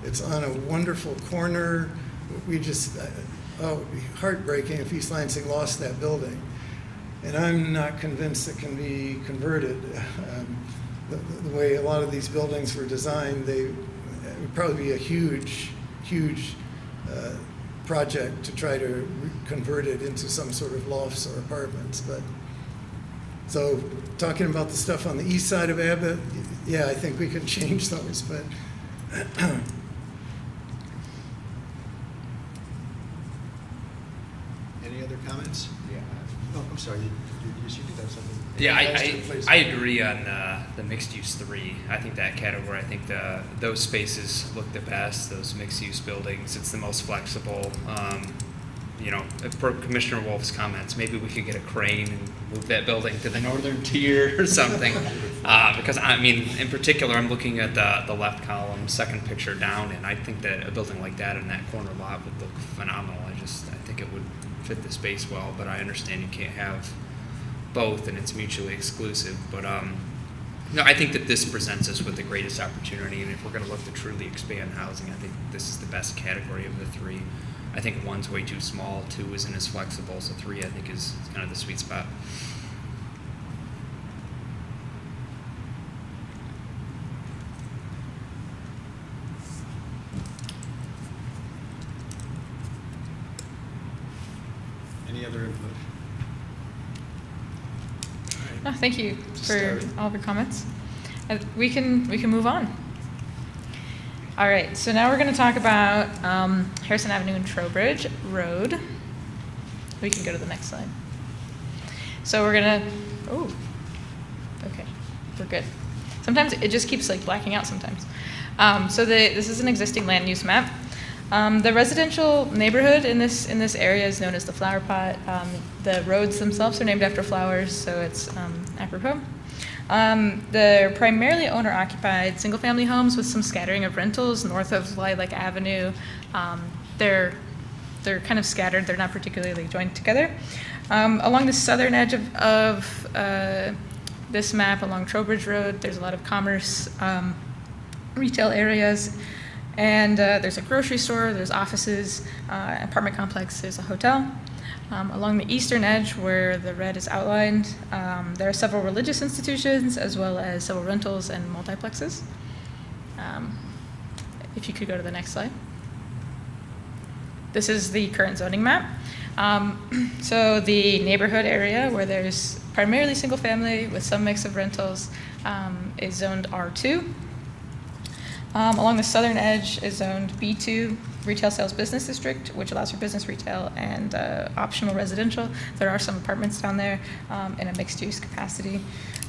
S5: It's on a wonderful corner. It would be heartbreaking if East Lansing lost that building. And I'm not convinced it can be converted. The way a lot of these buildings were designed, it would probably be a huge project to try to convert it into some sort of lofts or apartments. But so talking about the stuff on the east side of Abbott, yeah, I think we could change those, but
S1: Any other comments? Yeah. Oh, I'm sorry, you did have something.
S9: Yeah,
S1: Please.
S9: I agree on the mixed use 3. I think that category, I think those spaces look the best, those mixed use buildings. It's the most flexible. Per Commissioner Wolf's comments, maybe we could get a crane and move that building to the northern tier or something. Because in particular, I'm looking at the left column, second picture down, and I think that a building like that in that corner lot would look phenomenal. I think it would fit the space well, but I understand you can't have both and it's mutually exclusive. But I think that this presents us with the greatest opportunity, and if we're going to look to truly expand housing, I think this is the best category of the 3. I think one's way too small, two isn't as flexible, so three I think is kind of the sweet spot.
S8: Any other input?
S10: Oh, thank you for
S1: Start.
S10: all of your comments. We can move on. All right, so now we're going to talk about Harrison Avenue and Trowbridge Road. We can go to the next slide. So we're going to, oh, okay, we're good. Sometimes it just keeps like blacking out sometimes. This is an existing land use map. The residential neighborhood in this area is known as the Flower Pot. The roads themselves are named after flowers, so it's apropos. They're primarily owner-occupied single-family homes with some scattering of rentals north of Lilac Avenue. They're kind of scattered. They're not particularly joined together. Along the southern edge of this map, along Trowbridge Road, there's a lot of commerce, retail areas, and there's a grocery store, there's offices, apartment complex, there's a hotel. Along the eastern edge, where the red is outlined, there are several religious institutions, as well as several rentals and multiplexes. If you could go to the next slide. This is the current zoning map. So the neighborhood area, where there's primarily single family with some mix of rentals, is zoned R2. Along the southern edge is zoned B2, Retail Sales Business District, which allows for business retail and optional residential. There are some apartments down there in a mixed-use capacity.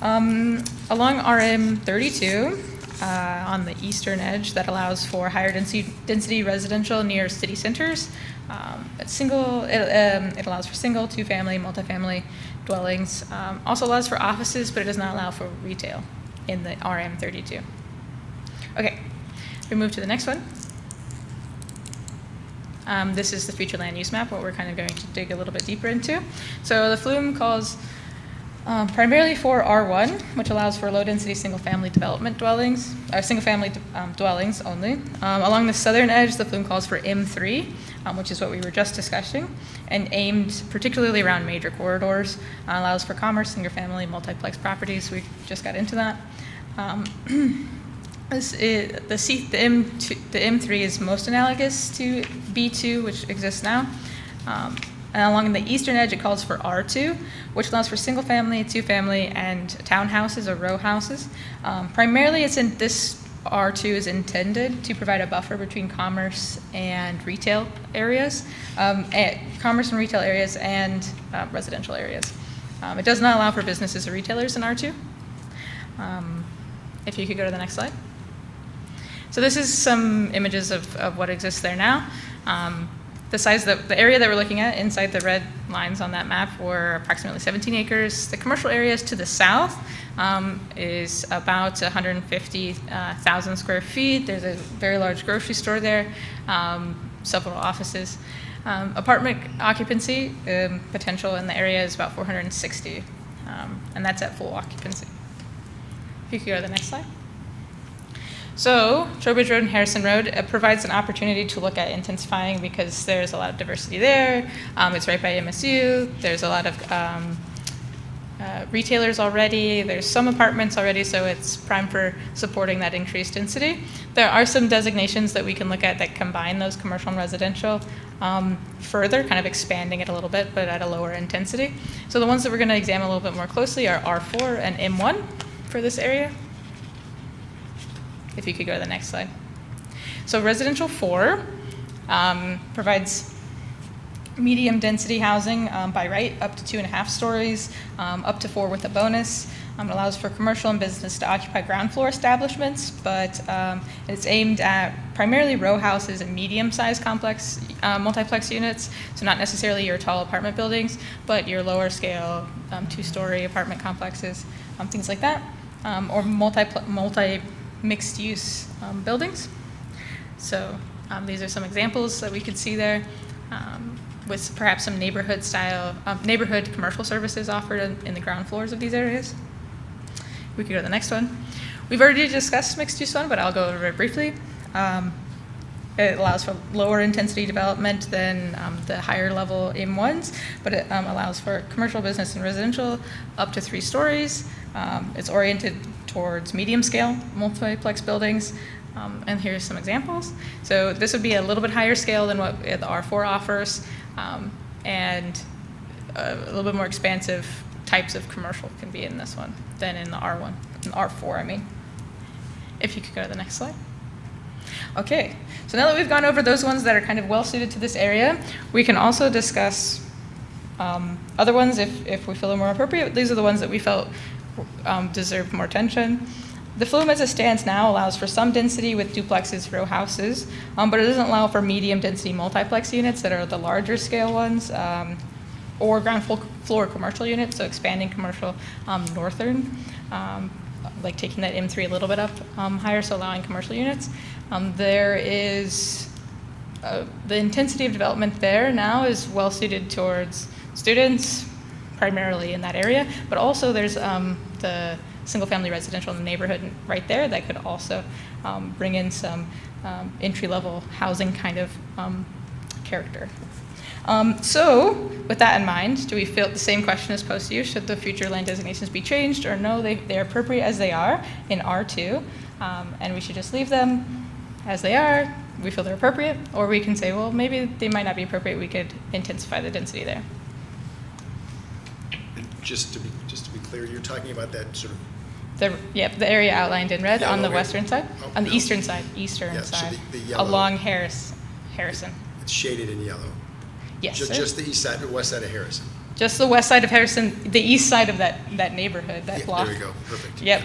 S10: Along RM 32, on the eastern edge, that allows for higher density residential near city centers. It allows for single, two-family, multifamily dwellings. Also allows for offices, but it does not allow for retail in the RM 32. Okay, we move to the next one. This is the future land use map, what we're kind of going to dig a little bit deeper into. So the flume calls primarily for R1, which allows for low-density single-family development dwellings, or single-family dwellings only. Along the southern edge, the flume calls for M3, which is what we were just discussing, and aimed particularly around major corridors. Allows for commerce, single-family, multiplex properties. We just got into that. The M3 is most analogous to B2, which exists now. And along the eastern edge, it calls for R2, which allows for single family, two family, and townhouses or row houses. Primarily, this R2 is intended to provide a buffer between commerce and retail areas, commerce and retail areas and residential areas. It does not allow for businesses or retailers in R2. If you could go to the next slide. So this is some images of what exists there now. The area that we're looking at inside the red lines on that map were approximately 17 acres. The commercial areas to the south is about 150,000 square feet. There's a very large grocery store there, several offices. Apartment occupancy potential in the area is about 460, and that's at full occupancy. If you could go to the next slide. So Trowbridge Road and Harrison Road provides an opportunity to look at intensifying because there's a lot of diversity there. It's right by MSU. There's a lot of retailers already. There's some apartments already, so it's prime for supporting that increased density. There are some designations that we can look at that combine those commercial and residential further, kind of expanding it a little bit, but at a lower intensity. So the ones that we're going to examine a little bit more closely are R4 and M1 for this area. If you could go to the next slide. So residential 4 provides medium density housing by right up to 2.5 stories, up to 4 with a bonus. It allows for commercial and business to occupy ground floor establishments, but it's aimed at primarily row houses and medium-sized complex multiplex units, so not necessarily your tall apartment buildings, but your lower scale 2-story apartment complexes, things like that, or multi-mixed use buildings. So these are some examples that we could see there, with perhaps some neighborhood commercial services offered in the ground floors of these areas. We could go to the next one. We've already discussed mixed use one, but I'll go over it briefly. It allows for lower intensity development than the higher level M1s, but it allows for commercial, business, and residential up to 3 stories. It's oriented towards medium scale multiplex buildings. And here's some examples. So this would be a little bit higher scale than what the R4 offers, and a little bit more expansive types of commercial can be in this one than in the R1, in R4, I mean. If you could go to the next slide. Okay, so now that we've gone over those ones that are kind of well suited to this area, we can also discuss other ones if we feel they're more appropriate. These are the ones that we felt deserve more attention. The flume as it stands now allows for some density with duplexes, row houses, but it doesn't allow for medium density multiplex units that are the larger scale ones, or ground floor commercial units, so expanding commercial northern, like taking that M3 a little bit up higher, so allowing commercial units. There is the intensity of development there now is well suited towards students, primarily in that area, but also there's the single-family residential in the neighborhood right there that could also bring in some entry-level housing kind of character. So, with that in mind, do we feel the same question is posed to you? Should the future land designations be changed, or no, they're appropriate as they are in R2, and we should just leave them as they are? We feel they're appropriate, or we can say, well, maybe they might not be appropriate. We could intensify the density there.
S1: And just to be clear, you're talking about that sort of
S10: The area outlined in red on the
S1: Yellow
S10: western side,
S1: Oh,
S10: on the
S1: no.
S10: eastern side,
S1: Yeah, so the yellow.
S10: along Harrison.
S1: It's shaded in yellow.
S10: Yes,
S1: Just,
S10: sir.
S1: just the east side, or west side of Harrison.
S10: Just the west side of Harrison, the east side of that neighborhood, that
S1: Yeah,
S10: block.
S1: there we go, perfect.
S10: Yep.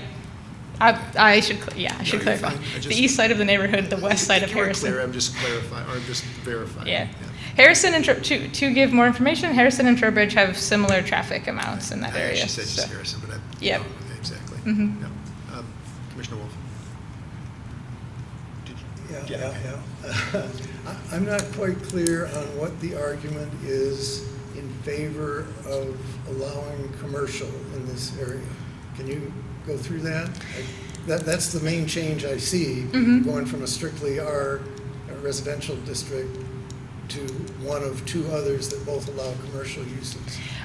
S10: I should
S1: you're
S10: clarify.
S1: fine. I just-
S10: The east side of the neighborhood, the west side of
S1: You were
S10: Harrison.
S1: clear, I'm just clarifying, or I'm just verifying.
S10: Yeah. Harrison and to give more information, Harrison and Trowbridge have similar traffic amounts in that area.
S1: She said
S10: so-
S1: just Harrison, but I.
S10: Yep.
S1: no, okay, exactly.
S10: Mhm.
S1: Yep. Commissioner Wolf.
S5: Yeah. I'm not quite clear on what the argument is in favor of allowing commercial in this area. Can you go through that? That's the main change I see, going from a strictly R residential district to one of 2 others that both allow commercial uses.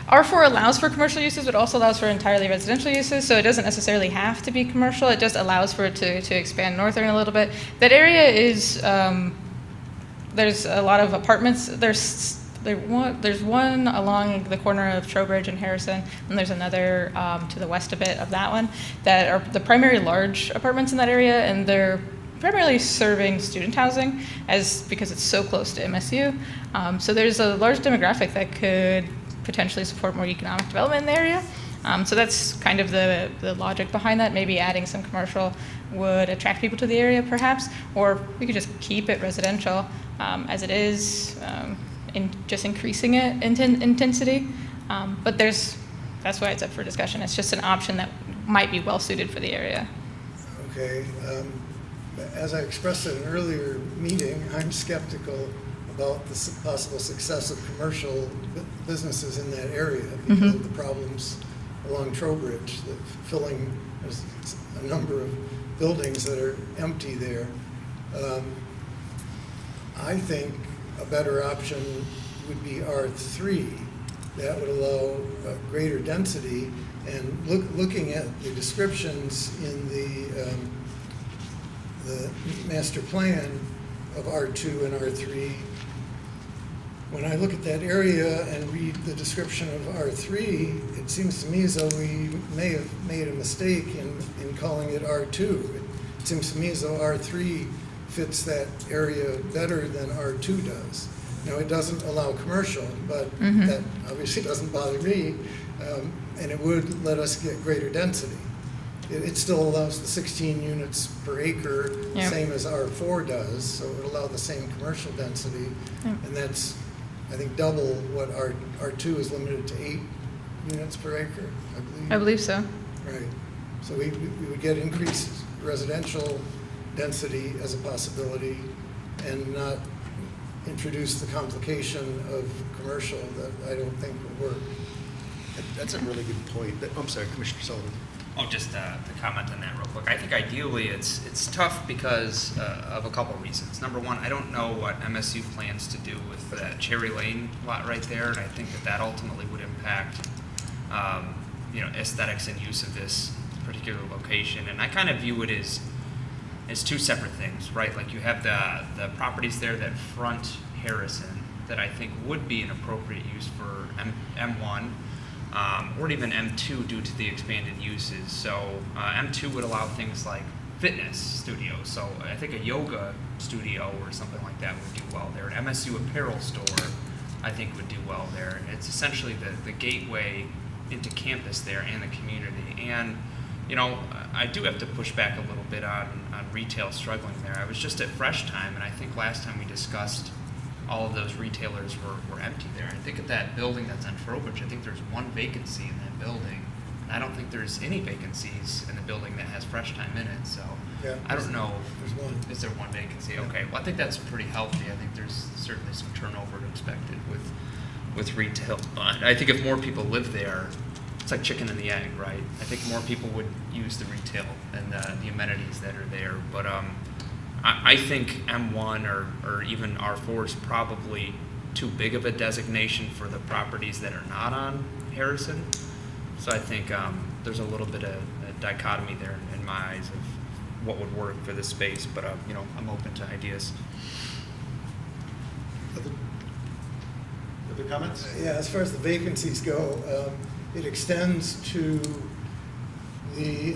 S10: R4 allows for commercial uses, but also allows for entirely residential uses, so it doesn't necessarily have to be commercial. It just allows for it to expand northern a little bit. That area is, there's a lot of apartments. There's one along the corner of Trowbridge and Harrison, and there's another to the west a bit of that one that are the primary large apartments in that area, and they're primarily serving student housing because it's so close to MSU. So there's a large demographic that could potentially support more economic development in the area. So that's kind of the logic behind that. Maybe adding some commercial would attract people to the area perhaps, or we could just keep it residential as it is, just increasing it in intensity. But that's why it's up for discussion. It's just an option that might be well suited for the area.
S5: Okay. As I expressed at an earlier meeting, I'm skeptical about the possible success of commercial businesses in that area because of the problems along Trowbridge, there's a number of buildings that are empty there. I think a better option would be R3. That would allow greater density, and looking at the descriptions in the master plan of R2 and R3, when I look at that area and read the description of R3, it seems to me as though we may have made a mistake in calling it R2. It seems to me as though R3 fits that area better than R2 does. Now, it doesn't allow commercial, but that obviously doesn't bother me, and it would let us get greater density. It still allows the 16 units per acre,
S10: Yep.
S5: same as R4 does, so it would allow the same commercial density, and that's, I think, double what R2 is limited to 8 units per acre, I believe.
S10: I believe so.
S5: Right. So we would get increased residential density as a possibility and not introduce the complication of commercial that I don't think would work.
S1: That's a really good point. I'm sorry, Commissioner Sullivan.
S9: Oh, just to comment on that real quick. I think ideally it's tough because of a couple reasons. Number one, I don't know what MSU plans to do with that Cherry Lane lot right there, and I think that ultimately would impact, aesthetics and use of this particular location. And I kind of view it as two separate things, right? Like you have the properties there that front Harrison that I think would be an appropriate use for M1. Or even M2 due to the expanded uses. So M2 would allow things like fitness studios. So I think a yoga studio or something like that would do well there. An MSU apparel store, I think, would do well there. And it's essentially the gateway into campus there and the community. And, I do have to push back a little bit on retail struggling there. I was just at Fresh Time, and I think last time we discussed all of those retailers were empty there. I think at that building that's on Trowbridge, I think there's one vacancy in that building. And I don't think there's any vacancies in the building that has Fresh Time in it. So
S5: Yeah,
S9: I don't know.
S5: there's one.
S9: Is there one vacancy? Okay. Well, I think that's pretty healthy. I think there's certainly some turnover expected with retail. But I think if more people live there, it's like chicken and the egg, right? I think more people would use the retail and the amenities that are there. But I think M1 or even R4 is probably too big of a designation for the properties that are not on Harrison. So I think there's a little bit of a dichotomy there in my eyes of what would work for this space. But I'm open to ideas.
S1: Other comments?
S5: Yeah, as far as the vacancies go, it extends to the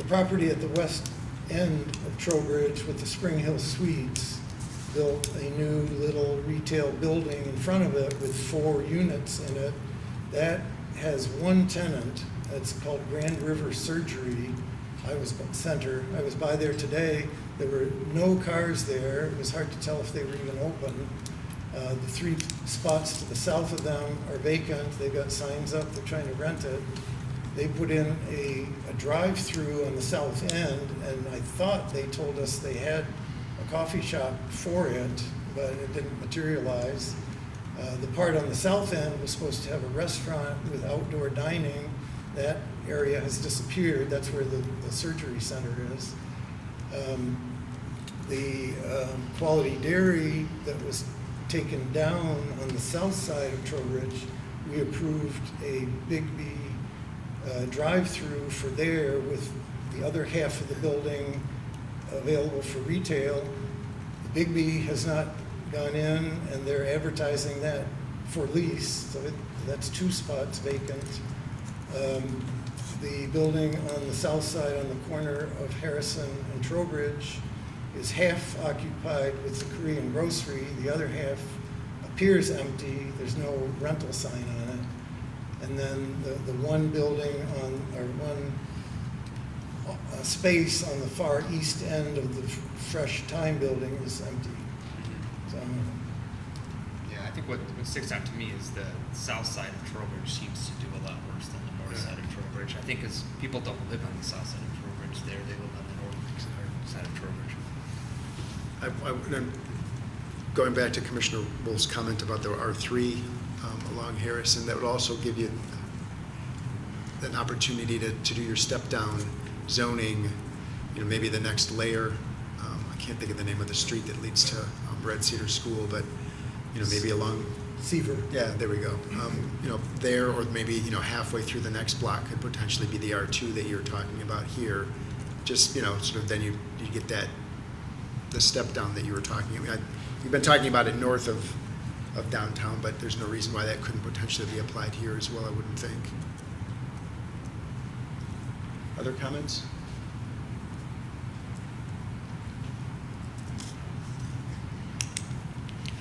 S5: property at the west end of Trowbridge with the Spring Hill Suites, built a new little retail building in front of it with 4 units in it. That has one tenant. It's called Grand River Surgery. I was by there today. There were no cars there. It was hard to tell if they were even open. The 3 spots to the south of them are vacant. They've got signs up. They're trying to rent it. They put in a drive-through on the south end, and I thought they told us they had a coffee shop for it, but it didn't materialize. The part on the south end was supposed to have a restaurant with outdoor dining. That area has disappeared. That's where the surgery center is. The Quality Dairy that was taken down on the south side of Trowbridge, we approved a Big B drive-through for there with the other half of the building available for retail. The Big B has not gone in, and they're advertising that for lease, so that's 2 spots vacant. The building on the south side on the corner of Harrison and Trowbridge is half occupied with the Korean grocery. The other half appears empty. There's no rental sign on it. And then the one building one space on the far east end of the Fresh Time building is empty. So,
S9: Yeah, I think what sticks out to me is the south side of Trowbridge seems to do a lot worse than the north side of Trowbridge. I think because people don't live on the south side of Trowbridge there, they live on the north side of Trowbridge.
S1: Going back to Commissioner Wolf's comment about the R3 along Harrison, that would also give you an opportunity to do your step-down zoning, maybe the next layer. I can't think of the name of the street that leads to Red Cedar School, but, maybe along
S5: Seaver.
S1: Yeah, there we go. There, or maybe, halfway through the next block could potentially be the R2 that you're talking about here. Just, sort of then you get the step down that you were talking about. You've been talking about it north of downtown, but there's no reason why that couldn't potentially be applied here as well, I wouldn't think. Other comments?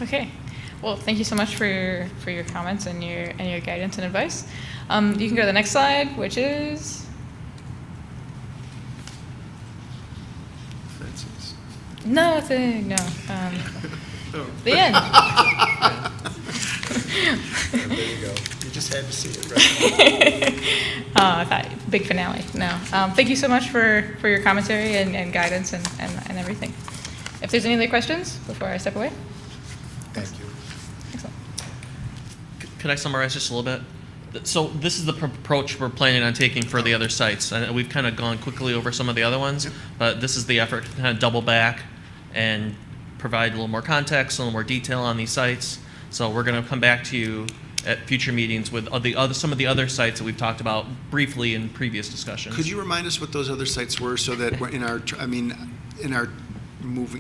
S10: Okay. Well, thank you so much for your comments and your guidance and advice. You can go to the next slide, which is
S1: Fences.
S10: nothing. No.
S1: Oh.
S10: The end.
S1: There you go. You just had to see it, right?
S10: I thought big finale. No. Thank you so much for your commentary and guidance and everything. If there's any other questions before I step away.
S1: Thank you.
S10: Excellent.
S2: Could I summarize just a little bit? So this is the approach we're planning on taking for the other sites. And we've kind of gone quickly over some of the other ones, but this is the effort to kind of double back and provide a little more context, a little more detail on these sites. So we're going to come back to you at future meetings with some of the other sites that we've talked about briefly in previous discussions.
S1: Could you remind us what those other sites were so that we're in our move,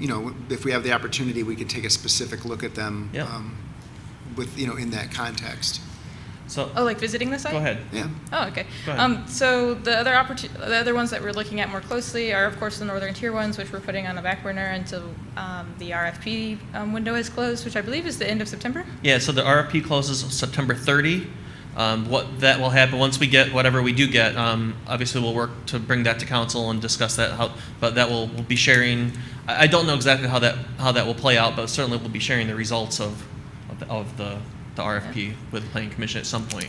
S1: if we have the opportunity, we could take a specific look at them
S2: Yep.
S1: with, in that context?
S2: So,
S10: Oh, like visiting the site?
S2: go ahead.
S1: Yeah.
S10: Oh, okay.
S2: Go ahead.
S10: So the other ones that we're looking at more closely are, of course, the northern tier ones, which we're putting on a back burner until the RFP window is closed, which I believe is the end of September.
S2: Yeah, so the RFP closes September 30. What that will happen, once we get whatever we do get, obviously we'll work to bring that to council and discuss that, but that we'll be sharing. I don't know exactly how that will play out, but certainly we'll be sharing the results of the RFP with the Planning Commission at some point.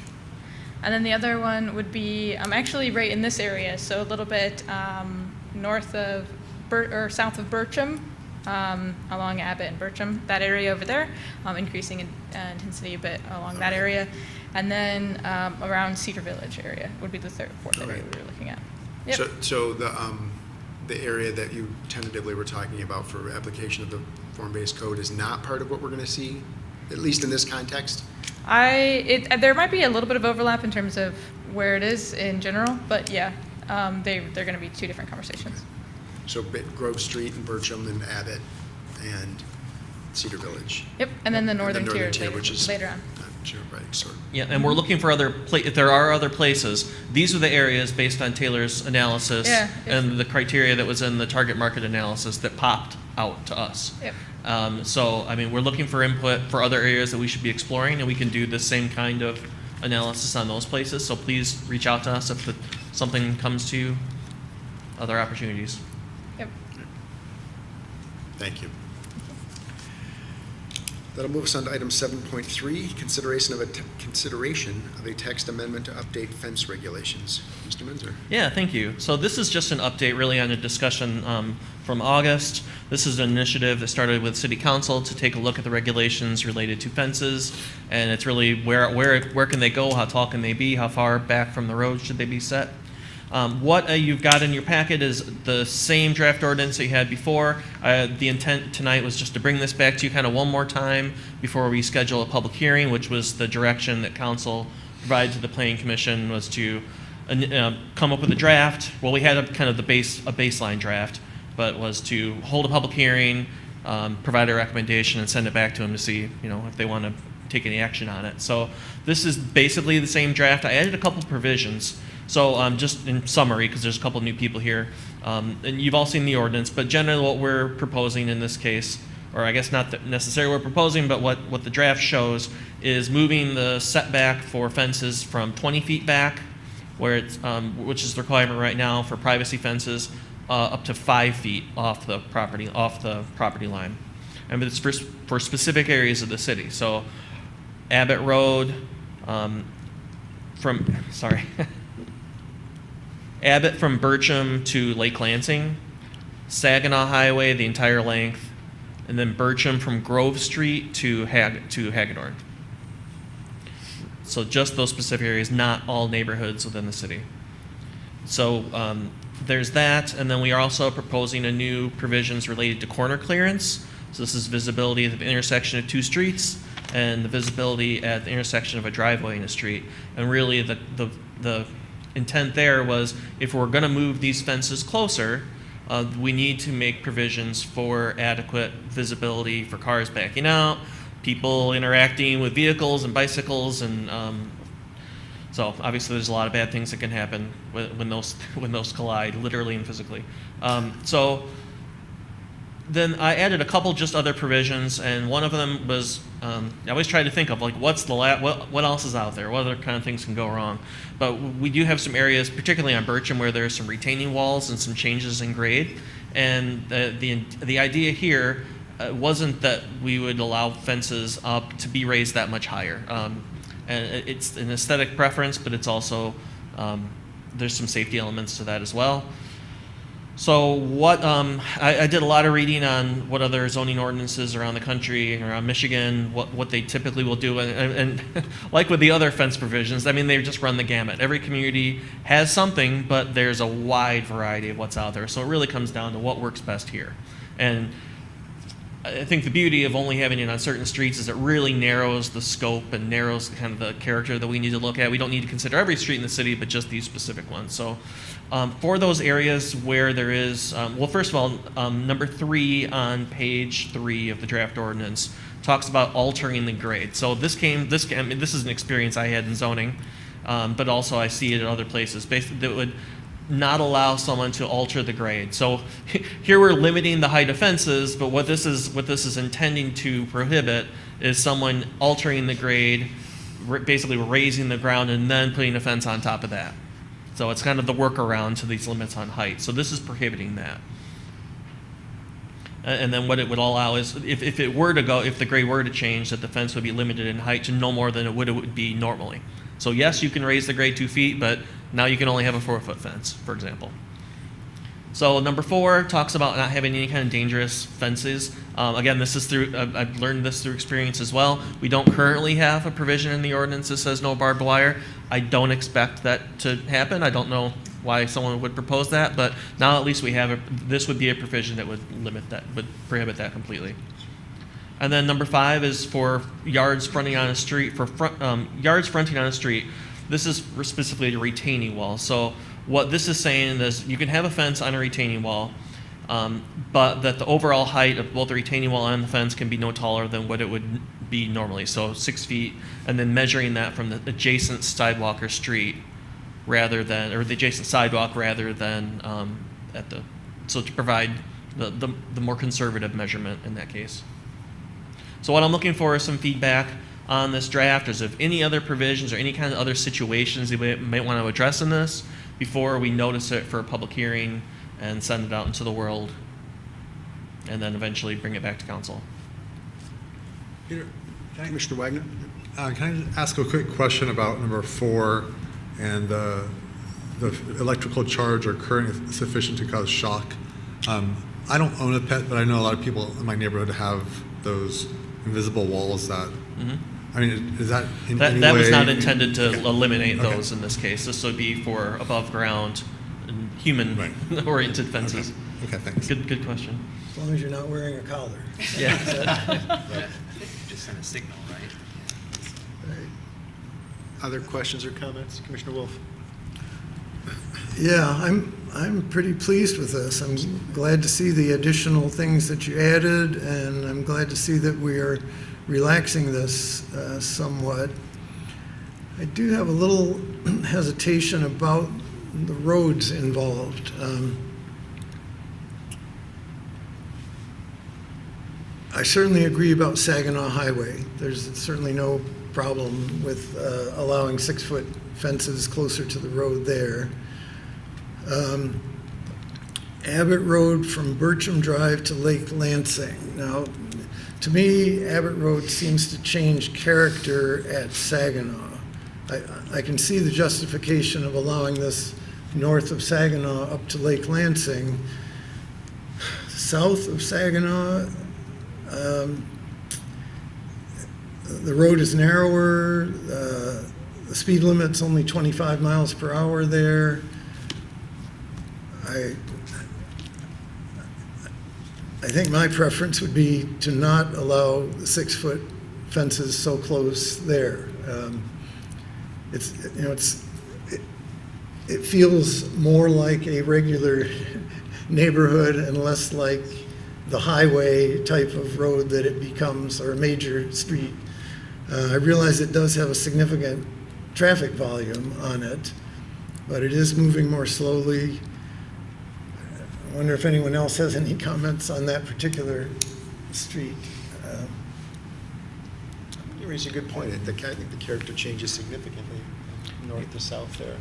S10: And then the other one would be actually right in this area, so a little bit north of south of Bertram, along Abbott and Bertram, that area over there, increasing in intensity a bit along that area, and then around Cedar Village area would be the fourth area we were looking at. Yep.
S1: So the area that you tentatively were talking about for application of the form-based code is not part of what we're going to see, at least in this context?
S10: There might be a little bit of overlap in terms of where it is in general, but yeah, they're going to be two different conversations.
S1: So Grove Street and Bertram and Abbott and Cedar Village.
S10: Yep, and then the northern tier
S1: which is
S10: later on.
S1: not sure, right? Sort of.
S2: Yeah, and we're looking for if there are other places. These are the areas based on Taylor's analysis and the criteria that was in the target market analysis that popped out to us.
S10: Yep.
S2: We're looking for input for other areas that we should be exploring, and we can do the same kind of analysis on those places. So please reach out to us if something comes to you, other opportunities.
S10: Yep.
S1: Thank you. That'll move us on to item 7.3, consideration of a text amendment to update fence regulations. Mr. Menzer.
S2: Yeah, thank you. So this is just an update really on a discussion from August. This is an initiative that started with City Council to take a look at the regulations related to fences, and it's really where can they go, how tall can they be, how far back from the road should they be set. What you've got in your packet is the same draft ordinance that you had before. The intent tonight was just to bring this back to you kind of one more time before we schedule a public hearing, which was the direction that council provided to the Planning Commission, was to come up with a draft. Well, we had a baseline draft, but was to hold a public hearing, provide a recommendation, and send it back to them to see, if they want to take any action on it. So this is basically the same draft. I added a couple provisions. So just in summary, because there's a couple new people here, and you've all seen the ordinance, but generally what we're proposing in this case, or I guess not necessarily we're proposing, but what the draft shows is moving the setback for fences from 20 feet back, where it's which is the requirement right now for privacy fences, up to 5 feet off the property line, and it's for specific areas of the city. So Abbott Road, Abbott from Bertram to Lake Lansing, Saginaw Highway, the entire length, and then Bertram from Grove Street to Hagedorn. So just those specific areas, not all neighborhoods within the city. So there's that, and then we are also proposing a new provisions related to corner clearance. So this is visibility at the intersection of two streets and the visibility at the intersection of a driveway in a street. And really the intent there was, if we're going to move these fences closer, we need to make provisions for adequate visibility for cars backing out, people interacting with vehicles and bicycles, and so obviously there's a lot of bad things that can happen when those collide, literally and physically. So then I added a couple just other provisions, and one of them was, I always try to think of, like, what else is out there? What other kind of things can go wrong? But we do have some areas, particularly on Bertram, where there's some retaining walls and some changes in grade. And the idea here wasn't that we would allow fences up to be raised that much higher. And it's an aesthetic preference, but it's also, there's some safety elements to that as well. So what, I did a lot of reading on what other zoning ordinances around the country, around Michigan, what they typically will do. And like with the other fence provisions, I mean, they just run the gamut. Every community has something, but there's a wide variety of what's out there. So it really comes down to what works best here. And I think the beauty of only having it on certain streets is it really narrows the scope and narrows kind of the character that we need to look at. We don't need to consider every street in the city, but just these specific ones. So for those areas where there is, well, first of all, number 3 on page 3 of the draft ordinance talks about altering the grade. So this is an experience I had in zoning, but also I see it at other places. Basically, that would not allow someone to alter the grade. So here we're limiting the height of fences, but what this is intending to prohibit is someone altering the grade, basically raising the ground and then putting a fence on top of that. So it's kind of the workaround to these limits on height. So this is prohibiting that. And then what it would allow is if the grade were to change, that the fence would be limited in height to no more than it would be normally. So yes, you can raise the grade 2 feet, but now you can only have a 4-foot fence, for example. So number 4 talks about not having any kind of dangerous fences. Again, this is I've learned this through experience as well. We don't currently have a provision in the ordinance that says no barbed wire. I don't expect that to happen. I don't know why someone would propose that, but now at least we have this would be a provision that would prohibit that completely. And then number 5 is for yards fronting on a street. Yards fronting on a street, this is specifically a retaining wall. So what this is saying is you can have a fence on a retaining wall, but that the overall height of both the retaining wall and the fence can be no taller than what it would be normally. So 6 feet, and then measuring that from the adjacent sidewalk or street the adjacent sidewalk rather than so to provide the more conservative measurement in that case. So what I'm looking for is some feedback on this draft. Is there any other provisions or any kind of other situations that we might want to address in this before we notice it for a public hearing and send it out into the world and then eventually bring it back to council?
S8: Peter,
S1: Commissioner Wagner?
S8: can I ask a quick question about number 4 and the electrical charge or current sufficient to cause shock? I don't own a pet, but I know a lot of people in my neighborhood have those invisible walls that, I mean, is that in any way?
S2: That was not intended to eliminate
S8: Okay.
S2: those in this case. This would be for above ground and human-oriented fences.
S8: Okay, thanks.
S2: Good question.
S5: As long as you're not wearing a collar.
S2: Yeah.
S9: Just send a signal, right?
S1: Other questions or comments? Commissioner Wolf?
S5: Yeah, I'm pretty pleased with this. I'm glad to see the additional things that you added, and I'm glad to see that we are relaxing this somewhat. I do have a little hesitation about the roads involved. I certainly agree about Saginaw Highway. There's certainly no problem with allowing 6-foot fences closer to the road there. Abbott Road from Bertram Drive to Lake Lansing. Now, to me, Abbott Road seems to change character at Saginaw. I can see the justification of allowing this north of Saginaw up to Lake Lansing. South of Saginaw, the road is narrower, the speed limit's only 25 miles per hour there. I think my preference would be to not allow the 6-foot fences so close there. It feels more like a regular neighborhood and less like the highway type of road that it becomes, or a major street. I realize it does have a significant traffic volume on it, but it is moving more slowly. I wonder if anyone else has any comments on that particular street.
S1: You raise a good point. I think the character changes significantly north to south there.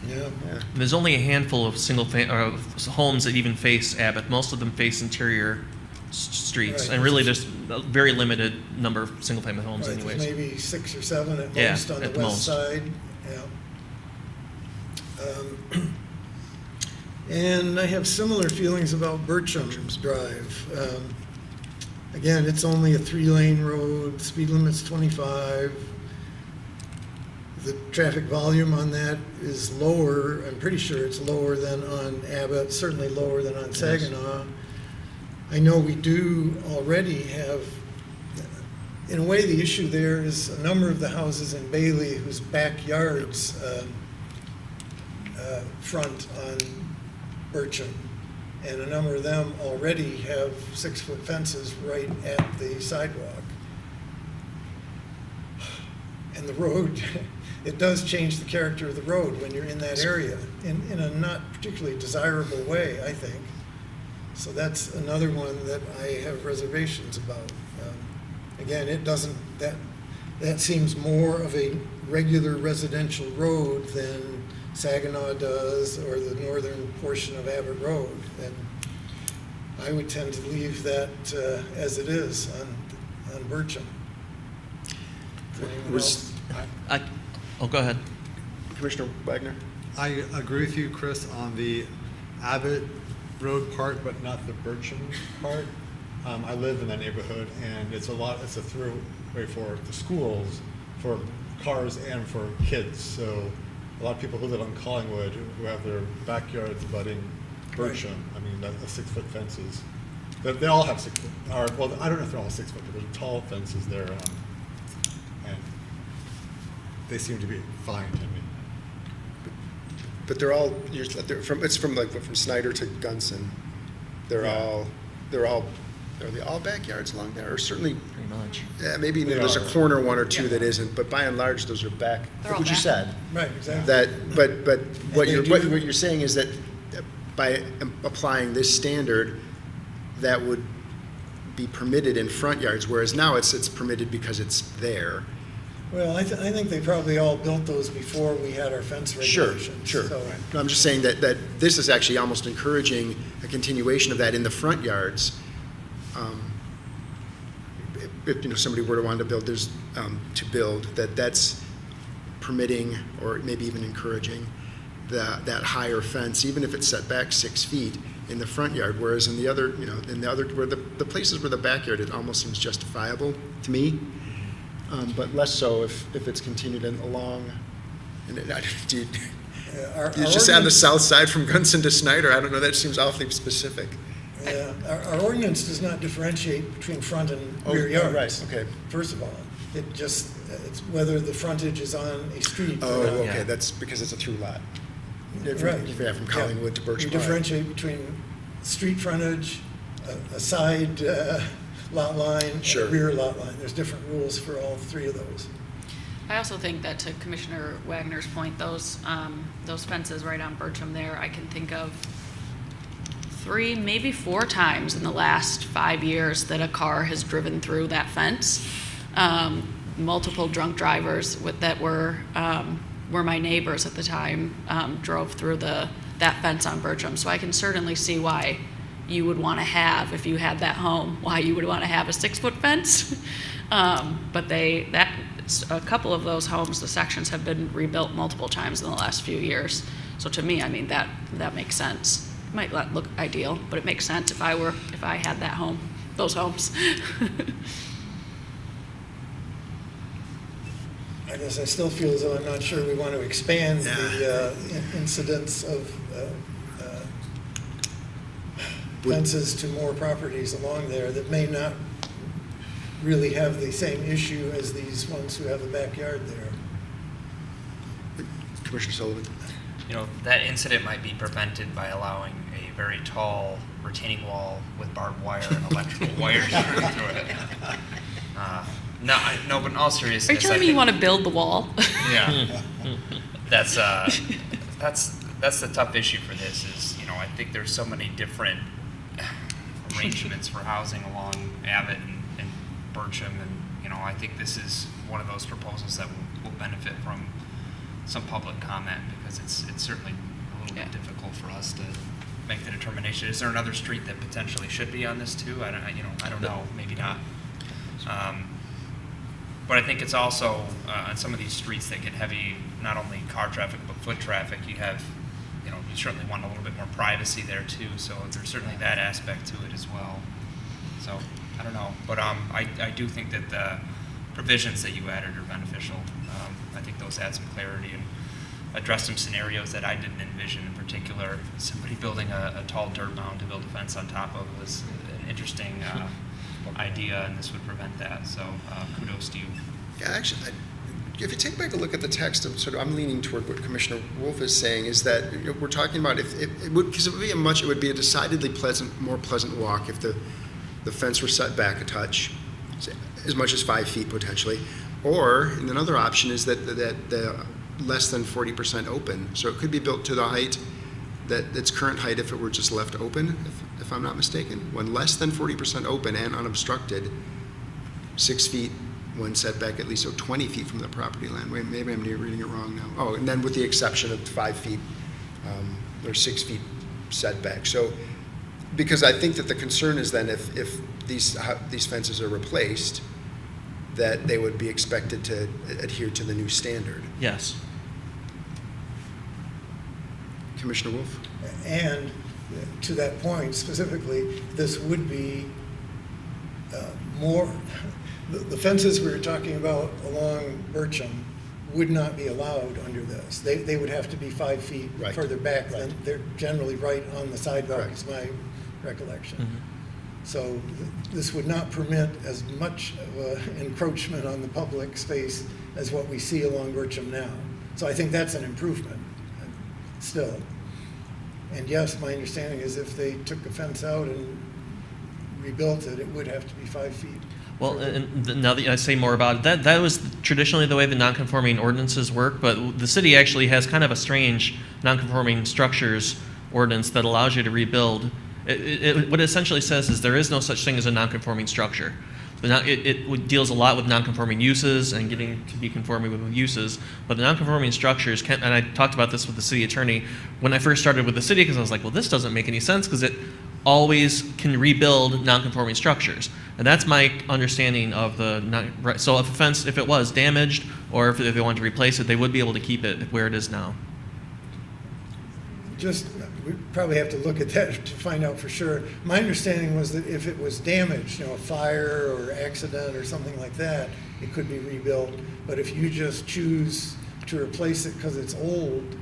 S5: Yeah.
S1: Yeah.
S2: There's only a handful of homes that even face Abbott. Most of them face interior streets,
S5: Right.
S2: and really there's a very limited number of single-family homes
S5: Right,
S2: anyways.
S5: there's maybe 6 or 7 at
S2: Yeah,
S5: most on the
S2: at the
S5: west
S2: most.
S5: side. Yeah. And I have similar feelings about Bertram Drive. Again, it's only a 3-lane road, speed limit's 25. The traffic volume on that is lower, I'm pretty sure it's lower than on Abbott, certainly lower than on Saginaw. I know we do already have, in a way, the issue there is a number of the houses in Bailey whose backyards front on Bertram, and a number of them already have 6-foot fences right at the sidewalk. And the road, it does change the character of the road when you're in that area, in a not particularly desirable way, I think. So that's another one that I have reservations about. Again, it doesn't, that seems more of a regular residential road than Saginaw does, or the northern portion of Abbott Road. And I would tend to leave that as it is on Bertram.
S2: Oh, go ahead.
S1: Commissioner Wagner?
S8: I agree with you, Chris, on the Abbott Road part, but not the Bertram part. I live in that neighborhood, and it's a throughway for the schools, for cars and for kids. So a lot of people who live on Collingwood, who have their backyards abutting Bertram, I mean, the 6-foot fences, they all have 6 foot, or, well, I don't know if they're all 6 foot, but there's tall fences there, and they seem to be fine to me.
S1: But they're all, it's from Snyder to Gunson. Are they all backyards along there? Or certainly,
S2: Pretty much.
S1: yeah, maybe
S8: They
S1: there's
S8: are.
S1: a corner one or two that isn't, but by and large, those are back.
S4: They're all
S1: What you
S4: back.
S1: said.
S5: Right, exactly.
S1: But what
S5: they
S1: you're,
S5: do-
S1: what you're saying is that by applying this standard, that would be permitted in front yards, whereas now it's permitted because it's there.
S5: Well, I think they probably all built those before we had our fence regulations.
S1: Sure.
S5: So,
S1: No, I'm just saying that this is actually almost encouraging a continuation of that in the front yards. If somebody were to want to build, that's permitting or maybe even encouraging that higher fence, even if it's set back 6 feet in the front yard, whereas in the other, where the places where the backyard, it almost seems justifiable to me. But less so if it's continued along, and do you
S5: our
S1: just on the
S5: ordinance-
S1: south side from Gunson to Snyder? I don't know, that seems awfully specific.
S5: Yeah, our ordinance does not differentiate between front and rear yards.
S1: Right, okay.
S5: First of all, it's whether the frontage is on a street.
S1: Oh,
S5: or not.
S1: okay, that's because it's a through lot.
S5: Right.
S1: Yeah, from Collingwood to
S5: We
S1: Birch Park.
S5: differentiate between street frontage, a side lot line, and
S1: Sure.
S5: a rear lot line. There's different rules for all 3 of those.
S12: I also think that, to Commissioner Wagner's point, those fences right on Bertram there, I can think of 3, maybe 4 times in the last 5 years that a car has driven through that fence. Multiple drunk drivers that were my neighbors at the time drove through that fence on Bertram. So I can certainly see why you would want to have, if you had that home, why you would want to have a 6-foot fence. But a couple of those homes, the sections have been rebuilt multiple times in the last few years. So to me, I mean, that makes sense. It might not look ideal, but it makes sense if I had that home, those homes.
S5: I guess I still feel as though I'm not sure we want to expand the incidence of fences to more properties along there that may not really have the same issue as these ones who have a backyard there.
S1: Commissioner Sullivan?
S9: That incident might be prevented by allowing a very tall retaining wall with barbed wire and electrical wires running through it. No, but in all seriousness,
S12: Are you telling me you want to build the wall?
S9: Yeah, that's the tough issue for this. Is I think there's so many different arrangements for housing along Abbott and Bertram, and I think this is one of those proposals that will benefit from some public comment, because it's certainly a little bit difficult for us to make the determination. Is there another street that potentially should be on this too? I don't know, maybe not. But I think it's also on some of these streets that get heavy, not only car traffic but foot traffic. You have, you certainly want a little bit more privacy there too, so there's certainly that aspect to it as well. So, I don't know, but I do think that the provisions that you added are beneficial. I think those add some clarity and address some scenarios that I didn't envision. In particular, somebody building a tall dirt mound to build a fence on top of was an interesting idea, and this would prevent that. So kudos to you.
S1: Yeah, actually, if you take back a look at the text of I'm leaning toward what Commissioner Wolf is saying, is that we're talking about because it would be a decidedly more pleasant walk if the fence were set back a touch, as much as 5 feet potentially, or and another option is that the less than 40% open, so it could be built to the height its current height if it were just left open, if I'm not mistaken. When less than 40% open and unobstructed, 6 feet when set back at least 20 feet from the property line. Wait, maybe I'm reading it wrong now. Oh, and then with the exception of 5 feet or 6 feet setback. So, because I think that the concern is then if these fences are replaced, that they would be expected to adhere to the new standard.
S2: Yes.
S1: Commissioner Wolf?
S5: And to that point specifically, this would be more, the fences we were talking about along Bertram would not be allowed under this. They would have to be 5 feet
S1: Right.
S5: further back.
S1: Right.
S5: Than they're generally right on the sidewalk,
S1: Correct.
S5: is my recollection.
S2: Mhm.
S5: So this would not permit as much of encroachment on the public space as what we see along Bertram now. So I think that's an improvement still. And yes, my understanding is if they took the fence out and rebuilt it, it would have to be 5 feet.
S2: Well, and now that I say more about it, that was traditionally the way the non-conforming ordinances work, but the city actually has kind of a strange non-conforming structures ordinance that allows you to rebuild. What it essentially says is there is no such thing as a non-conforming structure. It deals a lot with non-conforming uses and getting to be conforming with uses, but the non-conforming structures and I talked about this with the city attorney when I first started with the city, because I was like, well, this doesn't make any sense, because it always can rebuild non-conforming structures. And that's my understanding of so if a fence, if it was damaged, or if they wanted to replace it, they would be able to keep it where it is now.
S5: We probably have to look at that to find out for sure. My understanding was that if it was damaged, a fire or accident or something like that, it could be rebuilt. But if you just choose to replace it because it's old,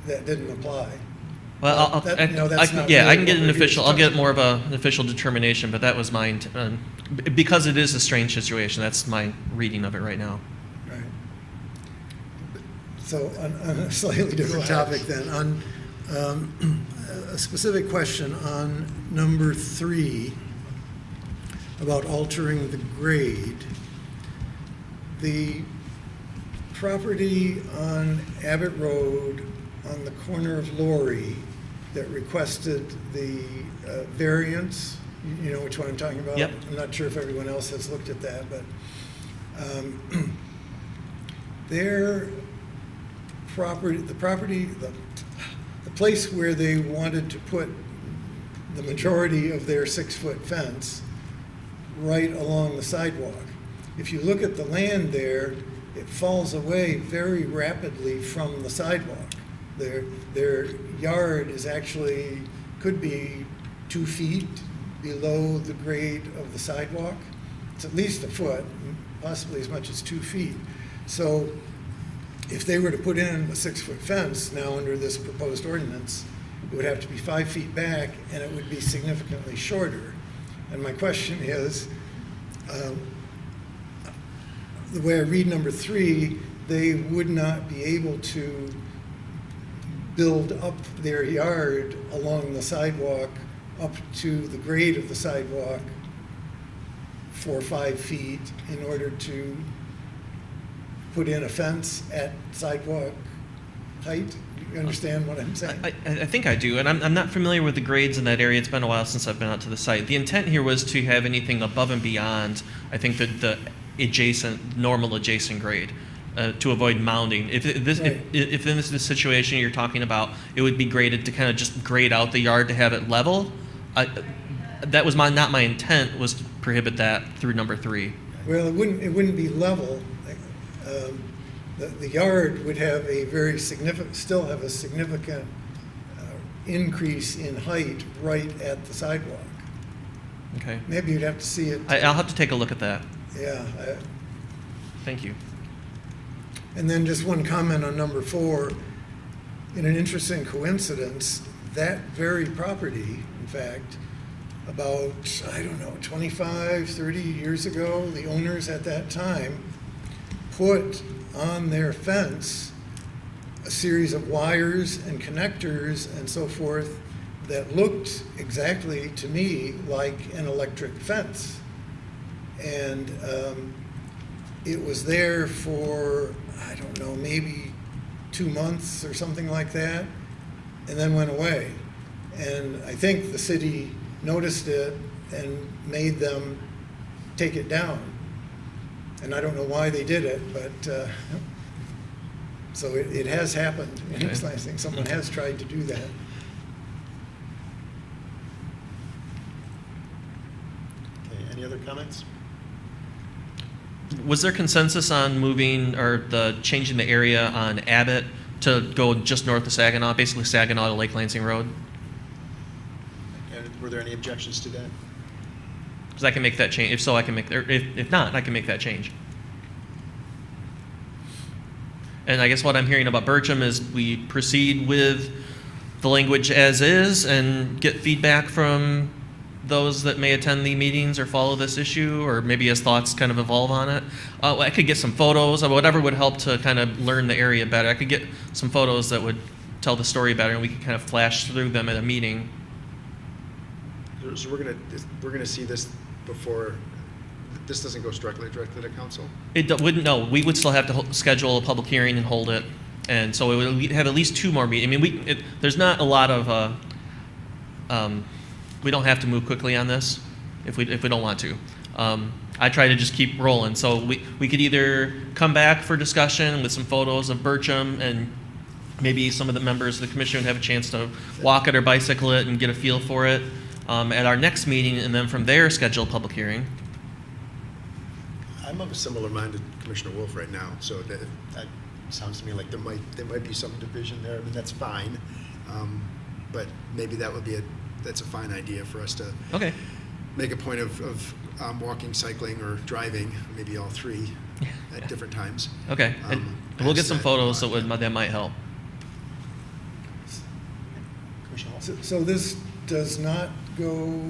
S5: that didn't apply.
S2: Well, I can get an official. I'll get more of an official determination, but that was mine because it is a strange situation. That's my reading of it right now.
S5: Right. So on a slightly different topic then, on a specific question on number 3 about altering the grade. The property on Abbott Road on the corner of Laurie that requested the variance, you know which one I'm talking about?
S2: Yep.
S5: I'm not sure if everyone else has looked at that, but their property, the place where they wanted to put the majority of their 6-foot fence right along the sidewalk. If you look at the land there, it falls away very rapidly from the sidewalk. Their yard is actually, could be 2 feet below the grade of the sidewalk. It's at least a foot, possibly as much as 2 feet. So if they were to put in a 6-foot fence now under this proposed ordinance, it would have to be 5 feet back and it would be significantly shorter. And my question is, the way I read number 3, they would not be able to build up their yard along the sidewalk up to the grade of the sidewalk for 5 feet in order to put in a fence at sidewalk height. You understand what I'm saying?
S2: I think I do, and I'm not familiar with the grades in that area. It's been a while since I've been out to the site. The intent here was to have anything above and beyond, I think, the normal adjacent grade, to avoid mounding. If in this situation you're talking about, it would be graded to kind of just grade out the yard to have it level. That was not my intent, was to prohibit that through number 3.
S5: Well, it wouldn't be level. The yard would have still have a significant increase in height right at the sidewalk.
S2: Okay.
S5: Maybe you'd have to see it.
S2: I'll have to take a look at that.
S5: Yeah.
S2: Thank you.
S5: And then just one comment on number 4. In an interesting coincidence, that very property, in fact, about, 25, 30 years ago, the owners at that time put on their fence a series of wires and connectors and so forth that looked exactly to me like an electric fence. And it was there for, maybe 2 months or something like that, and then went away. And I think the city noticed it and made them take it down. And I don't know why they did it, but so it has happened. And
S2: Okay.
S5: I think someone has tried to do that.
S1: Okay, any other comments?
S2: Was there consensus on moving or changing the area on Abbott to go just north of Saginaw, basically Saginaw to Lake Lansing Road?
S1: And were there any objections to that?
S2: Because I can make that change. If so, I can make, or if not, I can make that change. And I guess what I'm hearing about Bertram is we proceed with the language as is and get feedback from those that may attend the meetings or follow this issue, or maybe as thoughts kind of evolve on it. I could get some photos or whatever would help to kind of learn the area better. I could get some photos that would tell the story better, and we could kind of flash through them at a meeting.
S1: So we're gonna see this before, this doesn't go directly to council?
S2: Wouldn't, no, we would still have to schedule a public hearing and hold it. And so we would have at least 2 more meetings. I mean, there's not a lot of, we don't have to move quickly on this if we don't want to. I try to just keep rolling. So we could either come back for discussion with some photos of Bertram, and maybe some of the members of the commission would have a chance to walk it or bicycle it and get a feel for it at our next meeting, and then from there schedule a public hearing.
S1: I'm of a similar mind to Commissioner Wolf right now, so that sounds to me like there might be some division there. I mean, that's fine, but maybe that's a fine idea for us to
S2: Okay.
S1: make a point of walking, cycling, or driving, maybe all 3 at different times.
S2: Okay. And we'll get
S1: past
S2: some
S1: that
S2: photos
S1: mark.
S2: that might help.
S1: Commissioner Hall?
S5: So this does not go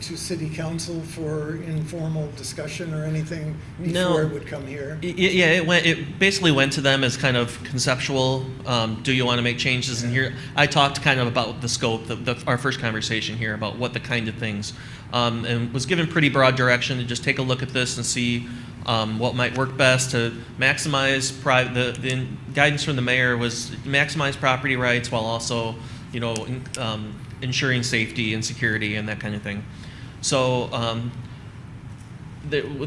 S5: to city council for informal discussion or anything
S2: No.
S5: before it would come here?
S2: Yeah, it basically went to them as kind of conceptual. Do you want to make changes in here? I talked kind of about the scope, our first conversation here about what the kind of things, and was given pretty broad direction to just take a look at this and see what might work best to maximize the guidance from the mayor was maximize property rights while also, ensuring safety and security and that kind of thing. So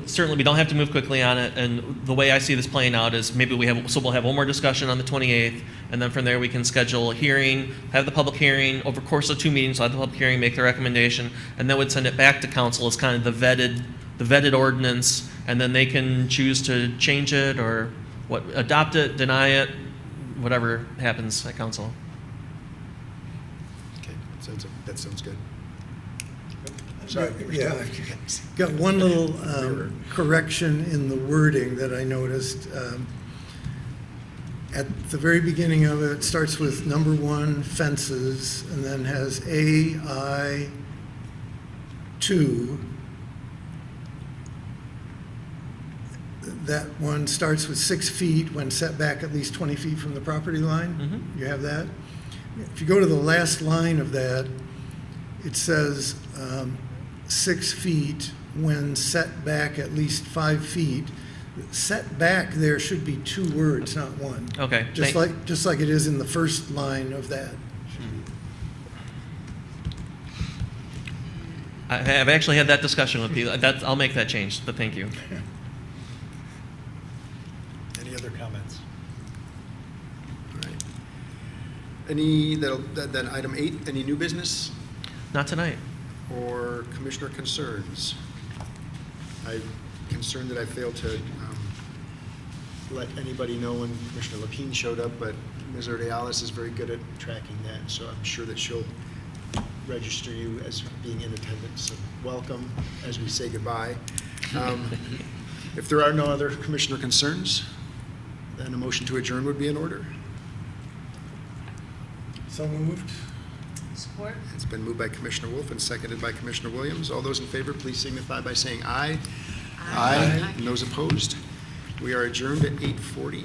S2: certainly we don't have to move quickly on it, and the way I see this playing out is maybe we'll have one more discussion on the 28th, and then from there we can schedule a hearing, have the public hearing over the course of 2 meetings, have the public hearing, make the recommendation, and then we'd send it back to council as kind of the vetted ordinance, and then they can choose to change it or adopt it, deny it, whatever happens at council.
S1: Okay, that sounds good. Sorry.
S5: Yeah, I've got one little correction in the wording that I noticed. At the very beginning of it, it starts with number 1, fences, and then has AI 2. That one starts with 6 feet when set back at least 20 feet from the property line.
S2: Mm-hmm.
S5: You have that? If you go to the last line of that, it says 6 feet when set back at least 5 feet. Set back there should be 2 words, not 1.
S2: Okay.
S5: Just like it is in the first line of that.
S2: I've actually had that discussion with people. I'll make that change, but thank you.
S1: Any other comments? All right. Then item 8, any new business
S2: Not tonight.
S1: or commissioner concerns? I'm concerned that I failed to let anybody know when Commissioner Lapine showed up, but Ms. Ordealis is very good at tracking that, so I'm sure that she'll register you as being in attendance. So welcome as we say goodbye. If there are no other commissioner concerns, then a motion to adjourn would be in order.
S5: So moved.
S11: Support?
S1: It's been moved by Commissioner Wolf and seconded by Commissioner Williams. All those in favor, please signify by saying aye. Aye. And those opposed? We are adjourned at 8:40.